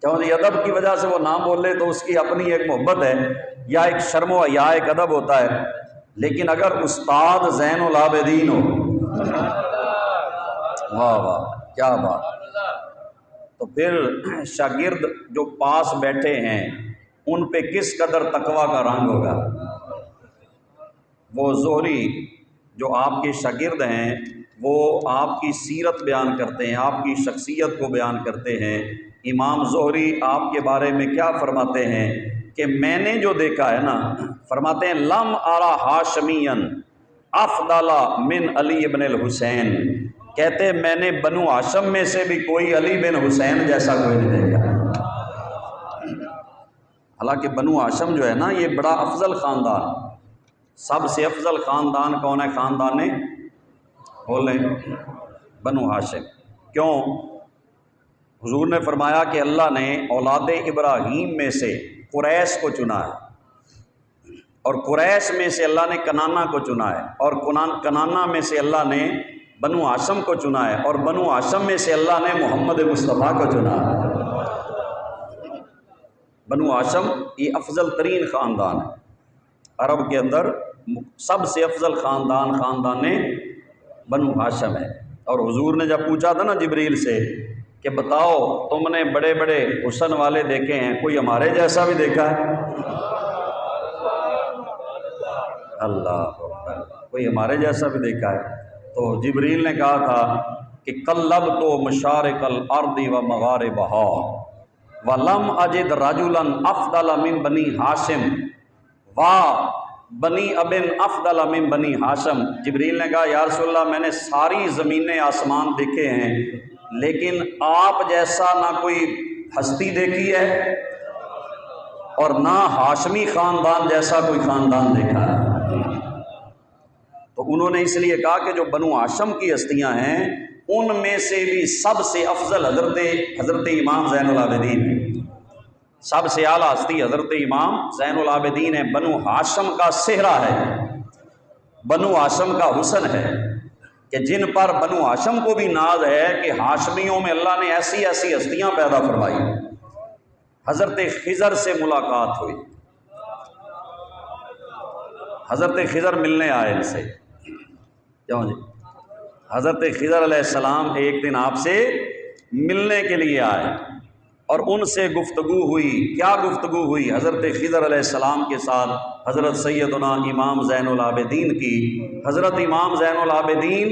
کیونکہ ادب کی وجہ سے وہ نہ بولے تو اس کی اپنی ایک محبت ہے یا ایک شرم و حیا، ایک ادب ہوتا ہے۔ لیکن اگر استاد زین العابدین ہو، واہ واہ کیا بات، تو پھر شاگرد جو پاس بیٹھے ہیں ان پہ کس قدر تقویٰ کا رنگ ہوگا۔ وہ زہری جو آپ کے شاگرد ہیں وہ آپ کی سیرت بیان کرتے ہیں، آپ کی شخصیت کو بیان کرتے ہیں۔ امام زہری آپ کے بارے میں کیا فرماتے ہیں کہ میں نے جو دیکھا ہے نا، فرماتے ہیں لم ارا ہاشمین افضل من علی بن الحسین، کہتے ہیں میں نے بنو ہاشم میں سے بھی کوئی علی بن حسین جیسا کوئی نہیں دیکھا۔ حالانکہ بنو ہاشم جو ہے نا، یہ بڑا افضل خاندان، سب سے افضل خاندان کون ہے؟ خاندان بولیں بنو ہاشم۔ کیوں؟ حضور نے فرمایا کہ اللہ نے اولاد ابراہیم میں سے قریش کو چنا ہے، اور قریش میں سے اللہ نے کنانا کو چنا ہے، اور کنانا میں سے اللہ نے بنو ہاشم کو چنا ہے، اور بنو ہاشم میں سے اللہ نے محمد مصطفیٰ کو چنا ہے۔ بنو ہاشم یہ افضل ترین خاندان ہے عرب کے اندر، سب سے افضل خاندان بنو ہاشم ہے۔ اور حضور نے جب پوچھا تھا نا جبریل سے کہ بتاؤ تم نے بڑے بڑے حسن والے دیکھے ہیں، کوئی ہمارے جیسا بھی دیکھا ہے؟ اللہ اکبر، کوئی ہمارے جیسا بھی دیکھا ہے؟ تو جبریل نے کہا تھا کہ قلب تو مشارق الارض و مغاربہا ولم اجد رجلا افضل من بنی ہاشم و بنی ابن افضل من بنی ہاشم۔ جبریل نے کہا یا رسول اللہ، میں نے ساری زمینیں آسمان دیکھے ہیں لیکن آپ جیسا نہ کوئی ہستی دیکھی ہے اور نہ ہاشمی خاندان جیسا کوئی خاندان دیکھا ہے۔ تو انہوں نے اس لیے کہا کہ جو بنو ہاشم کی ہستیاں ہیں ان میں سے بھی سب سے افضل حضرت امام زین العابدین ہے، سب سے اعلیٰ ہستی حضرت امام زین العابدین ہے۔ بنو ہاشم کا صحرا ہے، بنو ہاشم کا حسن ہے کہ جن پر بنو ہاشم کو بھی ناز ہے کہ ہاشمیوں میں اللہ نے ایسی ایسی ہستیاں پیدا فرمائی۔ حضرت خضر سے ملاقات ہوئی، حضرت خضر ملنے آئے ان سے، کیوں جی؟ حضرت خضر علیہ السلام ایک دن آپ سے ملنے کے لیے آئے اور ان سے گفتگو ہوئی۔ کیا گفتگو ہوئی حضرت خضر علیہ السلام کے ساتھ حضرت سیدنا امام زین العابدین کی؟ حضرت امام زین العابدین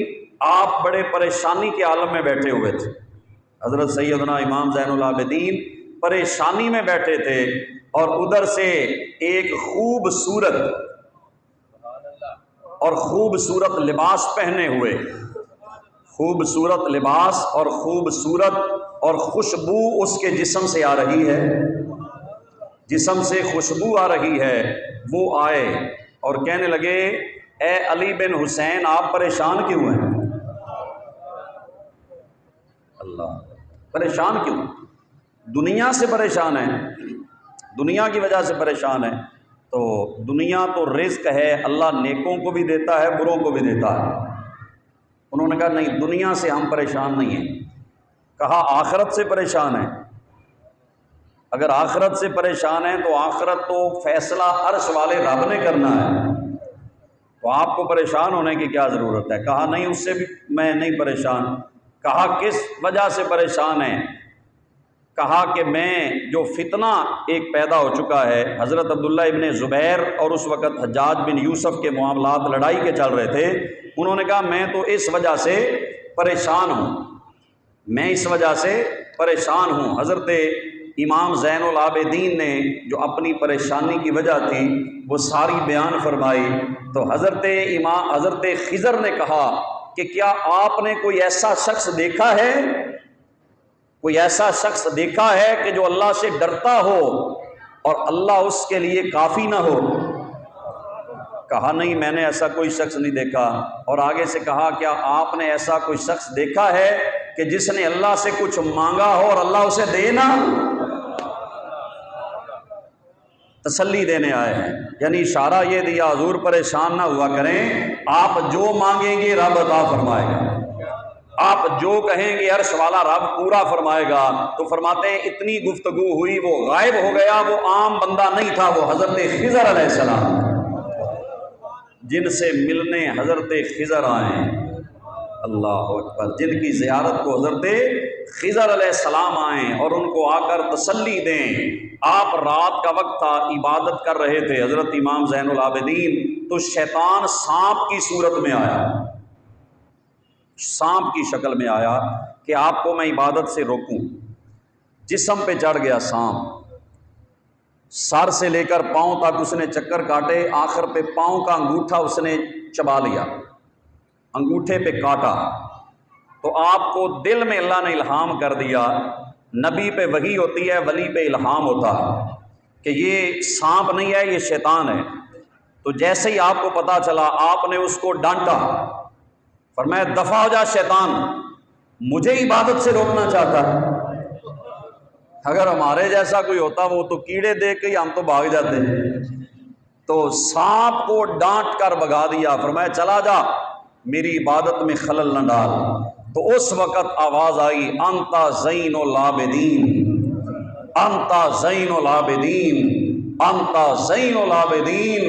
آپ بڑے پریشانی کے عالم میں بیٹھے ہوئے تھے، حضرت سیدنا امام زین العابدین پریشانی میں بیٹھے تھے، اور ادھر سے ایک خوبصورت لباس پہنے ہوئے، خوبصورت لباس اور خوبصورت اور خوشبو اس کے جسم سے آ رہی ہے، جسم سے خوشبو آ رہی ہے۔ وہ آئے اور کہنے لگے اے علی بن حسین، آپ پریشان کیوں ہیں؟ اللہ، پریشان کیوں؟ دنیا سے پریشان ہیں، دنیا کی وجہ سے پریشان ہیں؟ تو دنیا تو رزق ہے، اللہ نیکوں کو بھی دیتا ہے بروں کو بھی دیتا ہے۔ انہوں نے کہا نہیں، دنیا سے ہم پریشان نہیں ہیں۔ کہا آخرت سے پریشان ہیں؟ اگر آخرت سے پریشان ہیں تو آخرت تو فیصلہ عرش والے رب نے کرنا ہے، تو آپ کو پریشان ہونے کی کیا ضرورت ہے؟ کہا نہیں، اس سے بھی میں نہیں پریشان۔ کہا کس وجہ سے پریشان ہیں؟ کہا کہ میں جو فتنہ ایک پیدا ہو چکا ہے، حضرت عبداللہ ابن زبیر اور اس وقت حجاج بن یوسف کے معاملات لڑائی کے چل رہے تھے، انہوں نے کہا میں تو اس وجہ سے پریشان ہوں، میں اس وجہ سے پریشان ہوں۔ حضرت امام زین العابدین نے جو اپنی پریشانی کی وجہ تھی وہ ساری بیان فرمائی۔ تو حضرت خضر نے کہا کہ کیا آپ نے کوئی ایسا شخص دیکھا ہے، کوئی ایسا شخص دیکھا ہے کہ جو اللہ سے ڈرتا ہو اور اللہ اس کے لیے کافی نہ ہو؟ کہا نہیں، میں نے ایسا کوئی شخص نہیں دیکھا۔ اور آگے سے کہا کیا آپ نے ایسا کوئی شخص دیکھا ہے کہ جس نے اللہ سے کچھ مانگا ہو اور اللہ اسے دے نہ؟ تسلی دینے آئے ہیں، یعنی اشارہ یہ دیا حضور پریشان نہ ہوا کریں، آپ جو مانگیں گے رب عطا فرمائے گا، آپ جو کہیں گے عرش والا رب پورا فرمائے گا۔ تو فرماتے ہیں اتنی گفتگو ہوئی، وہ غائب ہو گیا، وہ عام بندہ نہیں تھا، وہ حضرت خضر علیہ السلام جن سے ملنے حضرت خضر آئے، اللہ اکبر، جن کی زیارت کو حضرت خضر علیہ السلام آئیں اور ان کو آ کر تسلی دیں۔ آپ رات کا وقت تھا، عبادت کر رہے تھے حضرت امام زین العابدین، تو شیطان سانپ کی صورت میں آیا، سانپ کی شکل میں آیا کہ آپ کو میں عبادت سے روکوں۔ جسم پہ چڑھ گیا سانپ، سر سے لے کر پاؤں تک اس نے چکر کاٹے، آخر پہ پاؤں کا انگوٹھا اس نے چبا لیا، انگوٹھے پہ کاٹا۔ تو آپ کو دل میں اللہ نے الہام کر دیا، نبی پہ وحی ہوتی ہے، ولی پہ الہام ہوتا ہے کہ یہ سانپ نہیں ہے، یہ شیطان ہے۔ تو جیسے ہی آپ کو پتا چلا آپ نے اس کو ڈانٹا، فرمایا دفع ہو جا شیطان، مجھے عبادت سے روکنا چاہتا ہے۔ اگر ہمارے جیسا کوئی ہوتا وہ تو کیڑے دیکھ کے ہم تو بھاگ جاتے ہیں، تو سانپ کو ڈانٹ کر بھگا دیا، فرمایا چلا جا، میری عبادت میں خلل نہ ڈال۔ تو اس وقت آواز آئی انتا زین العابدین، انتا زین العابدین، انتا زین العابدین،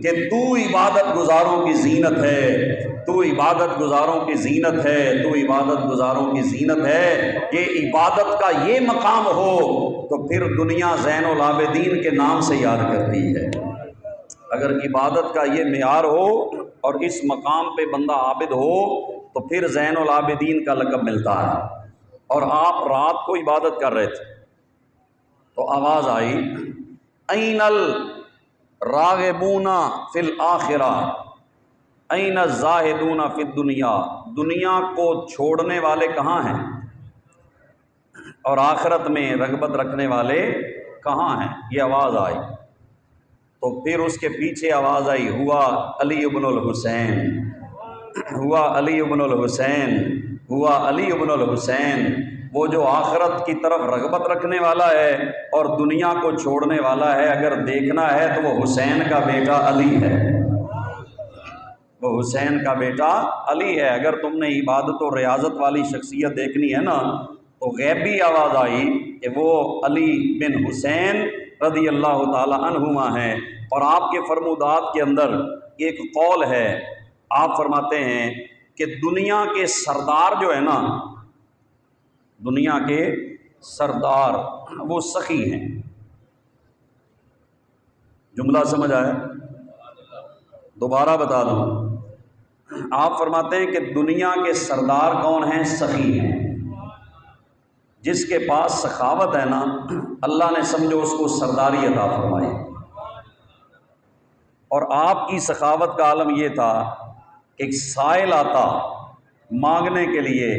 کہ تو عبادت گزاروں کی زینت ہے، تو عبادت گزاروں کی زینت ہے، تو عبادت گزاروں کی زینت ہے۔ یہ عبادت کا یہ مقام ہو تو پھر دنیا زین العابدین کے نام سے یاد کرتی ہے۔ اگر عبادت کا یہ معیار ہو اور اس مقام پہ بندہ عابد ہو تو پھر زین العابدین کا لقب ملتا ہے۔ اور آپ رات کو عبادت کر رہے تھے تو آواز آئی این الراغبون فی الآخرہ این الزاہدون فی الدنیا، دنیا کو چھوڑنے والے کہاں ہیں اور آخرت میں رغبت رکھنے والے کہاں ہیں؟ یہ آواز آئی۔ تو پھر اس کے پیچھے آواز آئی ہوا علی ابن الحسین، ہوا علی ابن الحسین، ہوا علی ابن الحسین، وہ جو آخرت کی طرف رغبت رکھنے والا ہے اور دنیا کو چھوڑنے والا ہے، اگر دیکھنا ہے تو وہ حسین کا بیٹا علی ہے، وہ حسین کا بیٹا علی ہے۔ اگر تم نے عبادت و ریاضت والی شخصیت دیکھنی ہے نا تو غیبی آواز آئی کہ وہ علی بن حسین رضی اللہ تعالی عنہما ہیں۔ اور آپ کے فرمودات کے اندر ایک قول ہے، آپ فرماتے ہیں کہ دنیا کے سردار جو ہے نا، دنیا کے سردار وہ سخی ہیں۔ جملہ سمجھ آیا؟ دوبارہ بتا دوں، آپ فرماتے ہیں کہ دنیا کے سردار کون ہیں؟ سخی ہیں۔ جس کے پاس سخاوت ہے نا، اللہ نے سمجھو اس کو سرداری عطا فرمائی۔ اور آپ کی سخاوت کا عالم یہ تھا کہ ایک سائل آتا مانگنے کے لیے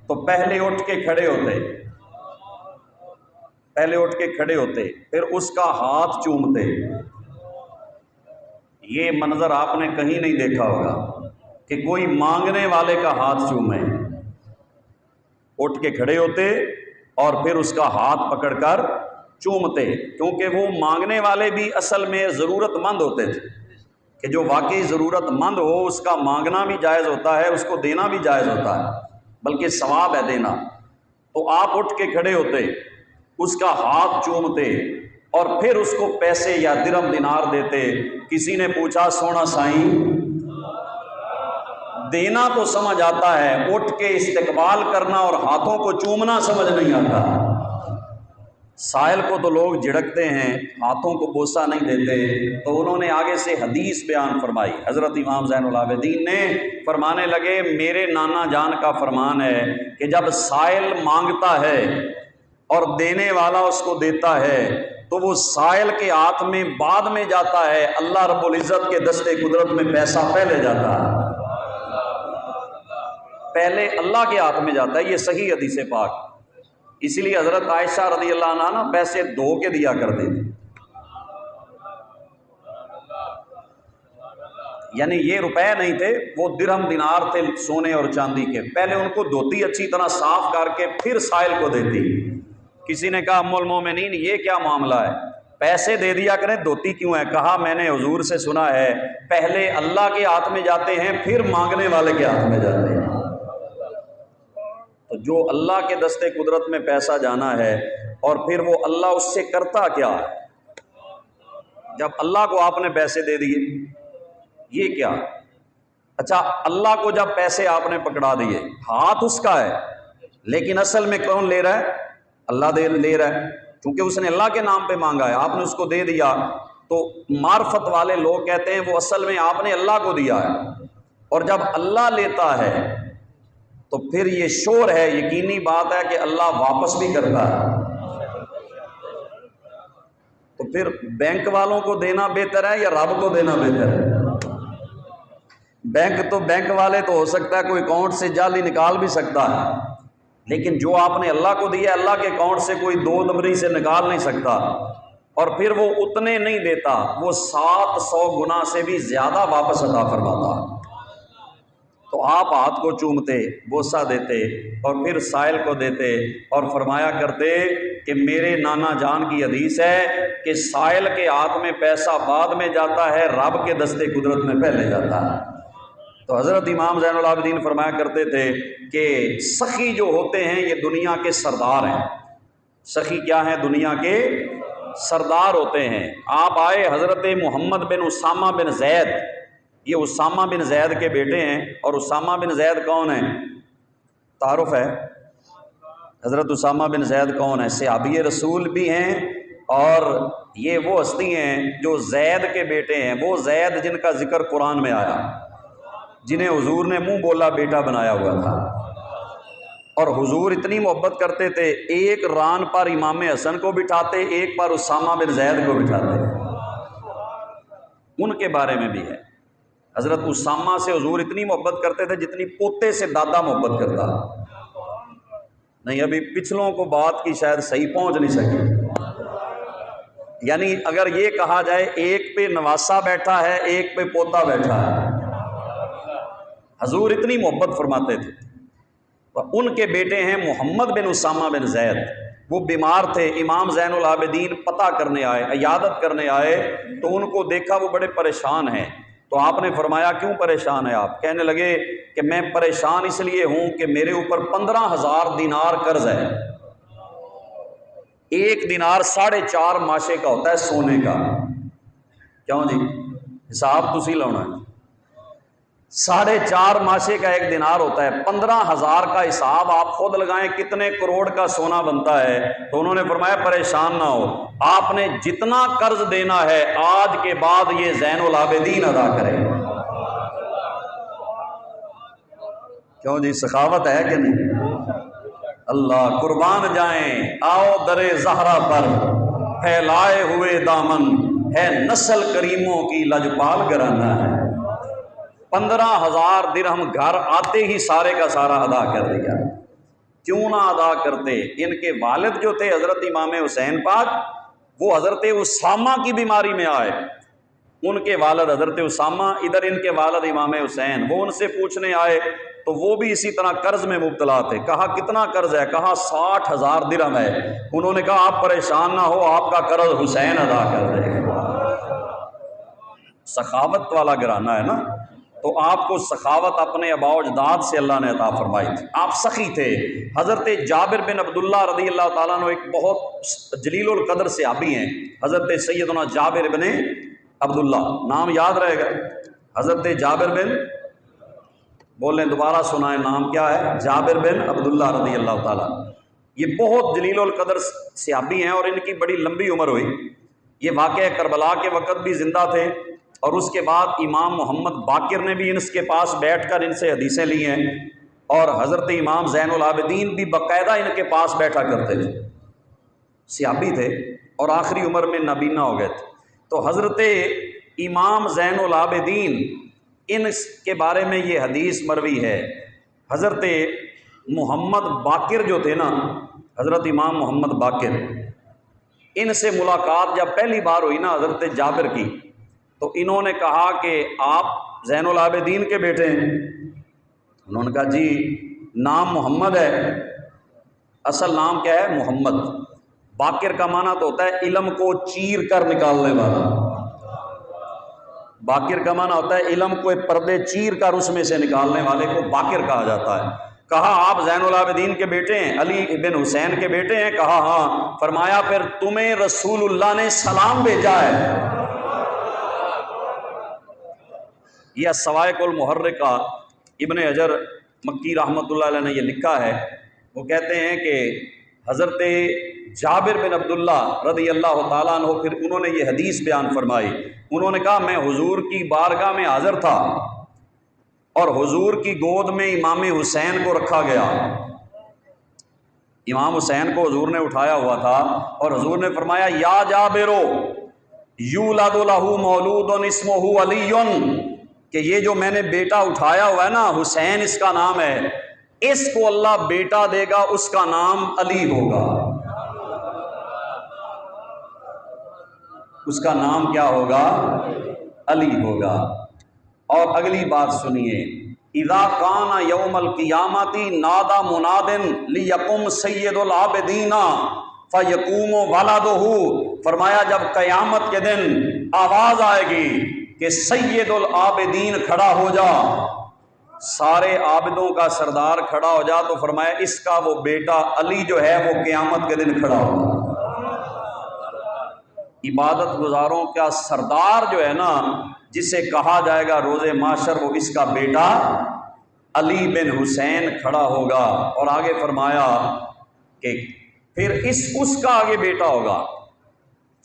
تو پہلے اٹھ کے کھڑے ہوتے، پہلے اٹھ کے کھڑے ہوتے، پھر اس کا ہاتھ چومتے۔ یہ منظر آپ نے کہیں نہیں دیکھا ہوگا کہ کوئی مانگنے والے کا ہاتھ چومے۔ اٹھ کے کھڑے ہوتے اور پھر اس کا ہاتھ پکڑ کر چومتے، کیونکہ وہ مانگنے والے بھی اصل میں ضرورت مند ہوتے تھے، کہ جو واقعی ضرورت مند ہو اس کا مانگنا بھی جائز ہوتا ہے، اس کو دینا بھی جائز ہوتا ہے، بلکہ ثواب ہے دینا۔ تو آپ اٹھ کے کھڑے ہوتے، اس کا ہاتھ چومتے اور پھر اس کو پیسے یا درہم دینار دیتے۔ کسی نے پوچھا سونا سائیں، دینا تو سمجھ آتا ہے، اٹھ کے استقبال کرنا اور ہاتھوں کو چومنا سمجھ نہیں آتا۔ سائل کو تو لوگ جھڑکتے ہیں، ہاتھوں کو بوسہ نہیں دیتے، تو انہوں نے آگے سے حدیث بیان فرمائی۔ حضرت امام زین العابدین نے فرمانے لگے میرے نانا جان کا فرمان ہے کہ جب سائل مانگتا ہے اور دینے والا اس کو دیتا ہے تو وہ سائل کے ہاتھ میں بعد میں جاتا ہے، اللہ رب العزت کے دستے قدرت میں پیسہ پہلے جاتا ہے، پہلے اللہ کے ہاتھ میں جاتا ہے۔ یہ صحیح حدیث پاک۔ اسی لیے حضرت عائشہ رضی اللہ عنہ نا پیسے دھو کے دیا کرتے تھے، یعنی یہ روپے نہیں تھے، وہ درہم دینار تھے سونے اور چاندی کے، پہلے ان کو دھوتی اچھی طرح صاف کر کے پھر سائل کو دیتی۔ کسی نے کہا ام المومنین یہ کیا معاملہ ہے، پیسے دے دیا کریں دھوتی کیوں ہے؟ کہا میں نے حضور سے سنا ہے پہلے اللہ کے ہاتھ میں جاتے ہیں پھر مانگنے والے کے ہاتھ میں جاتے ہیں، تو جو اللہ کے دستے قدرت میں پیسہ جانا ہے اور پھر وہ اللہ اس سے کرتا کیا ہے؟ جب اللہ کو آپ نے پیسے دے دیے، یہ کیا؟ اچھا اللہ کو جب پیسے آپ نے پکڑا دیے، ہاتھ اس کا ہے لیکن اصل میں کون لے رہا ہے؟ اللہ لے رہا ہے، کیونکہ اس نے اللہ کے نام پہ مانگا ہے، آپ نے اس کو دے دیا۔ تو معرفت والے لوگ کہتے ہیں وہ اصل میں آپ نے اللہ کو دیا ہے، اور جب اللہ لیتا ہے تو پھر یہ شور ہے، یقینی بات ہے کہ اللہ واپس بھی کرتا ہے۔ تو پھر بینک والوں کو دینا بہتر ہے یا رب کو دینا بہتر ہے؟ بینک والے تو ہو سکتا ہے کوئی اکاؤنٹ سے جعلی نکال بھی سکتا ہے، لیکن جو آپ نے اللہ کو دیا ہے اللہ کے اکاؤنٹ سے کوئی 2 نمبری سے نکال نہیں سکتا، اور پھر وہ اتنے نہیں دیتا، وہ 700 گنا سے بھی زیادہ واپس عطا فرماتا۔ تو آپ ہاتھ کو چومتے، بوسہ دیتے اور پھر سائل کو دیتے، اور فرمایا کرتے کہ میرے نانا جان کی حدیث ہے کہ سائل کے ہاتھ میں پیسہ بعد میں جاتا ہے، رب کے دستے قدرت میں پہلے جاتا ہے۔ تو حضرت امام زین العابدین فرمایا کرتے تھے کہ سخی جو ہوتے ہیں یہ دنیا کے سردار ہیں۔ سخی کیا ہیں؟ دنیا کے سردار ہوتے ہیں۔ آپ آئے حضرت محمد بن اسامہ بن زید، یہ اسامہ بن زید کے بیٹے ہیں، اور اسامہ بن زید کون ہیں؟ تعارف ہے؟ حضرت اسامہ بن زید کون ہیں؟ صحابی رسول بھی ہیں، اور یہ وہ ہستی ہیں جو زید کے بیٹے ہیں، وہ زید جن کا ذکر قرآن میں آیا، جنہیں حضور نے منہ بولا بیٹا بنایا ہوا تھا، اور حضور اتنی محبت کرتے تھے ایک ران پر امام حسن کو بٹھاتے، ایک پر اسامہ بن زید کو بٹھاتے۔ ان کے بارے میں بھی ہے، حضرت اسامہ سے حضور اتنی محبت کرتے تھے جتنی پوتے سے دادا محبت کرتا۔ نہیں ابھی پچھلوں کو بات کی شاید صحیح پہنچ نہیں سکی، یعنی اگر یہ کہا جائے ایک پہ نواسا بیٹھا ہے ایک پہ پوتا بیٹھا ہے، حضور اتنی محبت فرماتے تھے۔ ان کے بیٹے ہیں محمد بن اسامہ بن زید، وہ بیمار تھے، امام زین العابدین پتہ کرنے آئے، عیادت کرنے آئے، تو ان کو دیکھا وہ بڑے پریشان ہیں، تو آپ نے فرمایا کیوں پریشان ہے آپ؟ کہنے لگے کہ میں پریشان اس لیے ہوں کہ میرے اوپر 15,000 دینار قرض ہے، ایک دینار 4.5 ماشے کا ہوتا ہے سونے کا، کیوں جی حساب تسی لاؤنا ہے، 4.5 ماشے کا ایک دینار ہوتا ہے، 15,000 کا حساب آپ خود لگائیں کتنے کروڑ کا سونا بنتا ہے۔ تو انہوں نے فرمایا پریشان نہ ہو، آپ نے جتنا قرض دینا ہے آج کے بعد یہ زین العابدین ادا کرے۔ کیوں جی سخاوت ہے کہ نہیں؟ اللہ قربان جائیں، آؤ در زہرا پر پھیلائے ہوئے دامن ہے، نسل کریموں کی لجپال گرانا ہے۔ 15,000 درہم گھر آتے ہی سارے کا سارا ادا کر دیا۔ کیوں نہ ادا کرتے؟ ان کے والد جو تھے حضرت امام حسین پاک، وہ حضرت اسامہ کی بیماری میں آئے، ان کے والد حضرت اسامہ، ادھر ان کے والد امام حسین، وہ ان سے پوچھنے آئے تو وہ بھی اسی طرح قرض میں مبتلا تھے۔ کہا کتنا قرض ہے؟ کہا 60,000 درہم ہے۔ انہوں نے کہا آپ پریشان نہ ہو، آپ کا قرض حسین ادا کر دے گا۔ سخاوت والا گھرانہ ہے نا، تو آپ کو سخاوت اپنے آباء و اجداد سے اللہ نے عطا فرمائی تھی، آپ سخی تھے۔ حضرت جابر بن عبداللہ رضی اللہ تعالیٰ عنہ ایک بہت جلیل القدر صحابی ہیں، حضرت سیدنا جابر بن عبداللہ، نام یاد رہے گا، حضرت جابر بن، بولیں دوبارہ سنائیں، نام کیا ہے؟ جابر بن عبداللہ رضی اللہ تعالیٰ۔ یہ بہت جلیل القدر صحابی ہیں اور ان کی بڑی لمبی عمر ہوئی. یہ واقعہ کربلا کے وقت بھی زندہ تھے اور اس کے بعد امام محمد باقر نے بھی ان کے پاس بیٹھ کر ان سے حدیثیں لی ہیں اور حضرت امام زین العابدین بھی باقاعدہ ان کے پاس بیٹھا کرتے تھے. صحابی تھے اور آخری عمر میں نابینا ہو گئے تھے. تو حضرت امام زین العابدین ان کے بارے میں یہ حدیث مروی ہے. حضرت محمد باقر جو تھے نا، حضرت امام محمد باقر، ان سے ملاقات جب پہلی بار ہوئی نا حضرت جابر کی، تو انہوں نے کہا کہ آپ زین العابدین کے بیٹے ہیں؟ انہوں نے کہا جی، نام محمد ہے. اصل نام کیا ہے؟ محمد. باقر کا معنی تو ہوتا ہے علم کو چیر کر نکالنے والا. باقر کا معنی ہوتا ہے علم کو پردے چیر کر اس میں سے نکالنے والے کو باقر کہا جاتا ہے. کہا آپ زین العابدین کے بیٹے ہیں، علی بن حسین کے بیٹے ہیں؟ کہا ہاں. فرمایا پھر تمہیں رسول اللہ نے سلام بھیجا ہے. یہ الصواعق المحرقہ ابن حجر مکی رحمۃ اللہ علیہ نے یہ لکھا ہے. وہ کہتے ہیں کہ حضرت جابر بن عبداللہ رضی اللہ تعالیٰ عنہ پھر انہوں نے یہ حدیث بیان فرمائی. انہوں نے کہا میں حضور کی بارگاہ میں حاضر تھا اور حضور کی گود میں امام حسین کو رکھا گیا. امام حسین کو حضور نے اٹھایا ہوا تھا اور حضور نے فرمایا یا جابرو یولد لہ مولود اسمہ علی، کہ یہ جو میں نے بیٹا اٹھایا ہوا ہے نا حسین اس کا نام ہے، اس کو اللہ بیٹا دے گا، اس کا نام علی ہوگا. اس کا نام کیا ہوگا؟ علی ہوگا. اور اگلی بات سنیے، اذا کان یوم القیامت نادى مناد لیقم سید العابدین فیقوم ولدہ. فرمایا جب قیامت کے دن آواز آئے گی کہ سید العابدین کھڑا ہو جا، سارے عابدوں کا سردار کھڑا ہو جا، تو فرمایا اس کا وہ بیٹا علی جو ہے وہ قیامت کے دن کھڑا ہوگا. عبادت گزاروں کا سردار جو ہے نا، جسے کہا جائے گا روز محشر، وہ اس کا بیٹا علی بن حسین کھڑا ہوگا. اور آگے فرمایا کہ پھر اس کا آگے بیٹا ہوگا،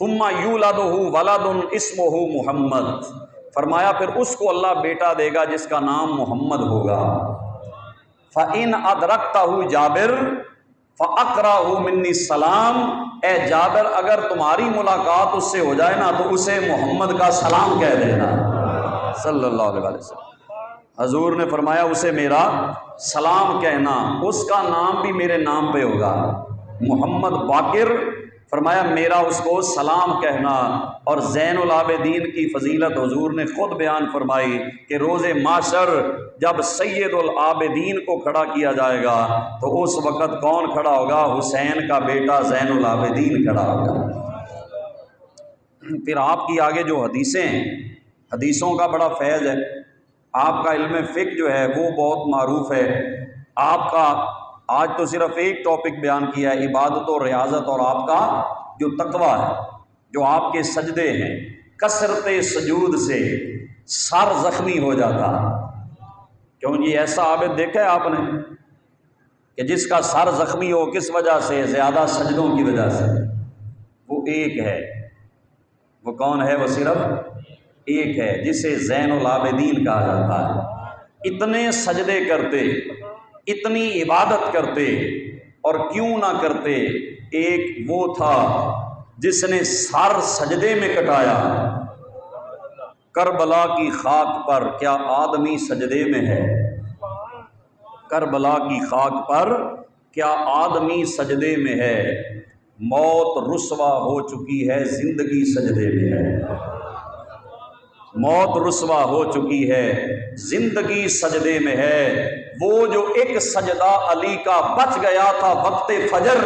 ثم یولدہ ولد اسمہ محمد. فرمایا پھر اس کو اللہ بیٹا دے گا جس کا نام محمد ہوگا. فَإِنْ أَدْرَكْتَهُ جابر فَأَقْرَأْهُ مِنِّي السَّلَامِ. اے جابر اگر تمہاری ملاقات اس سے ہو جائے نا تو اسے محمد کا سلام کہہ دینا صلی اللہ علیہ وسلم. حضور نے فرمایا اسے میرا سلام کہنا، اس کا نام بھی میرے نام پہ ہوگا، محمد باقر. فرمایا میرا اس کو سلام کہنا. اور زین العابدین کی فضیلت حضور نے خود بیان فرمائی کہ روز محشر جب سید العابدین کو کھڑا کیا جائے گا تو اس وقت کون کھڑا ہوگا؟ حسین کا بیٹا زین العابدین کھڑا ہوگا. پھر آپ کی آگے جو حدیثیں ہیں، حدیثوں کا بڑا فیض ہے. آپ کا علم فقہ جو ہے وہ بہت معروف ہے. آپ کا آج تو صرف ایک ٹاپک بیان کیا ہے، عبادت و ریاضت، اور آپ کا جو تقوی ہے، جو آپ کے سجدے ہیں، کثرت سجود سے سر زخمی ہو جاتا. کیوں جی ایسا عابد دیکھا ہے آپ نے کہ جس کا سر زخمی ہو کس وجہ سے؟ زیادہ سجدوں کی وجہ سے. وہ ایک ہے. وہ کون ہے؟ وہ صرف ایک ہے جسے زین العابدین کہا جاتا ہے. اتنے سجدے کرتے، اتنی عبادت کرتے، اور کیوں نہ کرتے؟ ایک وہ تھا جس نے سر سجدے میں کٹایا. کربلا کی خاک پر کیا آدمی سجدے میں ہے؟ کربلا کی خاک پر کیا آدمی سجدے میں ہے؟ موت رسوا ہو چکی ہے، زندگی سجدے میں ہے. موت رسوا ہو چکی ہے، زندگی سجدے میں ہے. وہ جو ایک سجدہ علی کا بچ گیا تھا وقت فجر،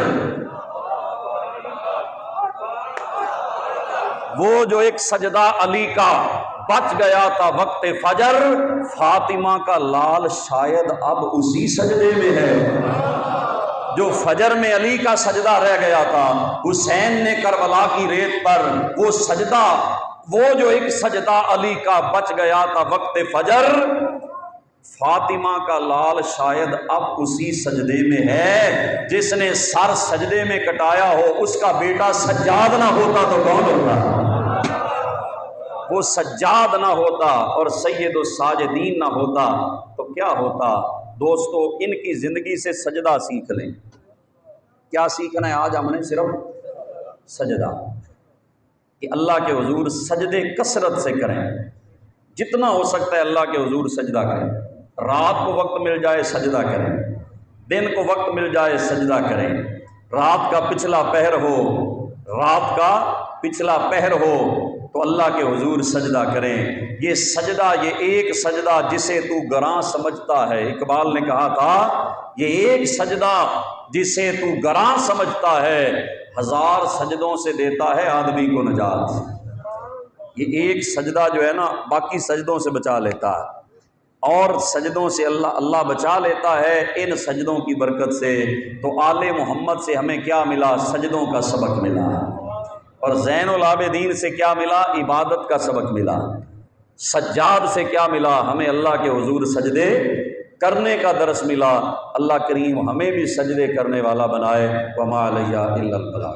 وہ جو ایک سجدہ علی کا بچ گیا تھا وقت فجر، فاطمہ کا لال شاید اب اسی سجدے میں ہے. جو فجر میں علی کا سجدہ رہ گیا تھا، حسین نے کربلا کی ریت پر وہ سجدہ، وہ جو ایک سجدہ علی کا بچ گیا تھا وقت فجر، فاطمہ کا لال شاید اب اسی سجدے میں ہے، جس نے سر سجدے میں کٹایا ہو اس کا بیٹا سجاد نہ ہوتا تو کون ہوتا؟ وہ سجاد نہ ہوتا اور سید الساجدین نہ ہوتا تو کیا ہوتا؟ دوستو ان کی زندگی سے سجدہ سیکھ لیں۔ کیا سیکھنا ہے آج ہم نے؟ صرف سجدہ، کہ اللہ کے حضور سجدے کثرت سے کریں، جتنا ہو سکتا ہے اللہ کے حضور سجدہ کریں۔ رات کو وقت مل جائے سجدہ کریں، دن کو وقت مل جائے سجدہ کریں، رات کا پچھلا پہر ہو، رات کا پچھلا پہر ہو تو اللہ کے حضور سجدہ کریں۔ یہ سجدہ، یہ ایک سجدہ جسے تو گراں سمجھتا ہے، اقبال نے کہا تھا یہ ایک سجدہ جسے تو گراں سمجھتا ہے، ہزار سجدوں سے دیتا ہے آدمی کو نجات۔ یہ ایک سجدہ جو ہے نا باقی سجدوں سے بچا لیتا ہے، اور سجدوں سے اللہ بچا لیتا ہے ان سجدوں کی برکت سے۔ تو آل محمد سے ہمیں کیا ملا؟ سجدوں کا سبق ملا، اور زین العابدین سے کیا ملا؟ عبادت کا سبق ملا۔ سجاد سے کیا ملا؟ ہمیں اللہ کے حضور سجدے کرنے کا درس ملا۔ اللہ کریم ہمیں بھی سجدے کرنے والا بنائے۔ وما علیہ الا البلاغ۔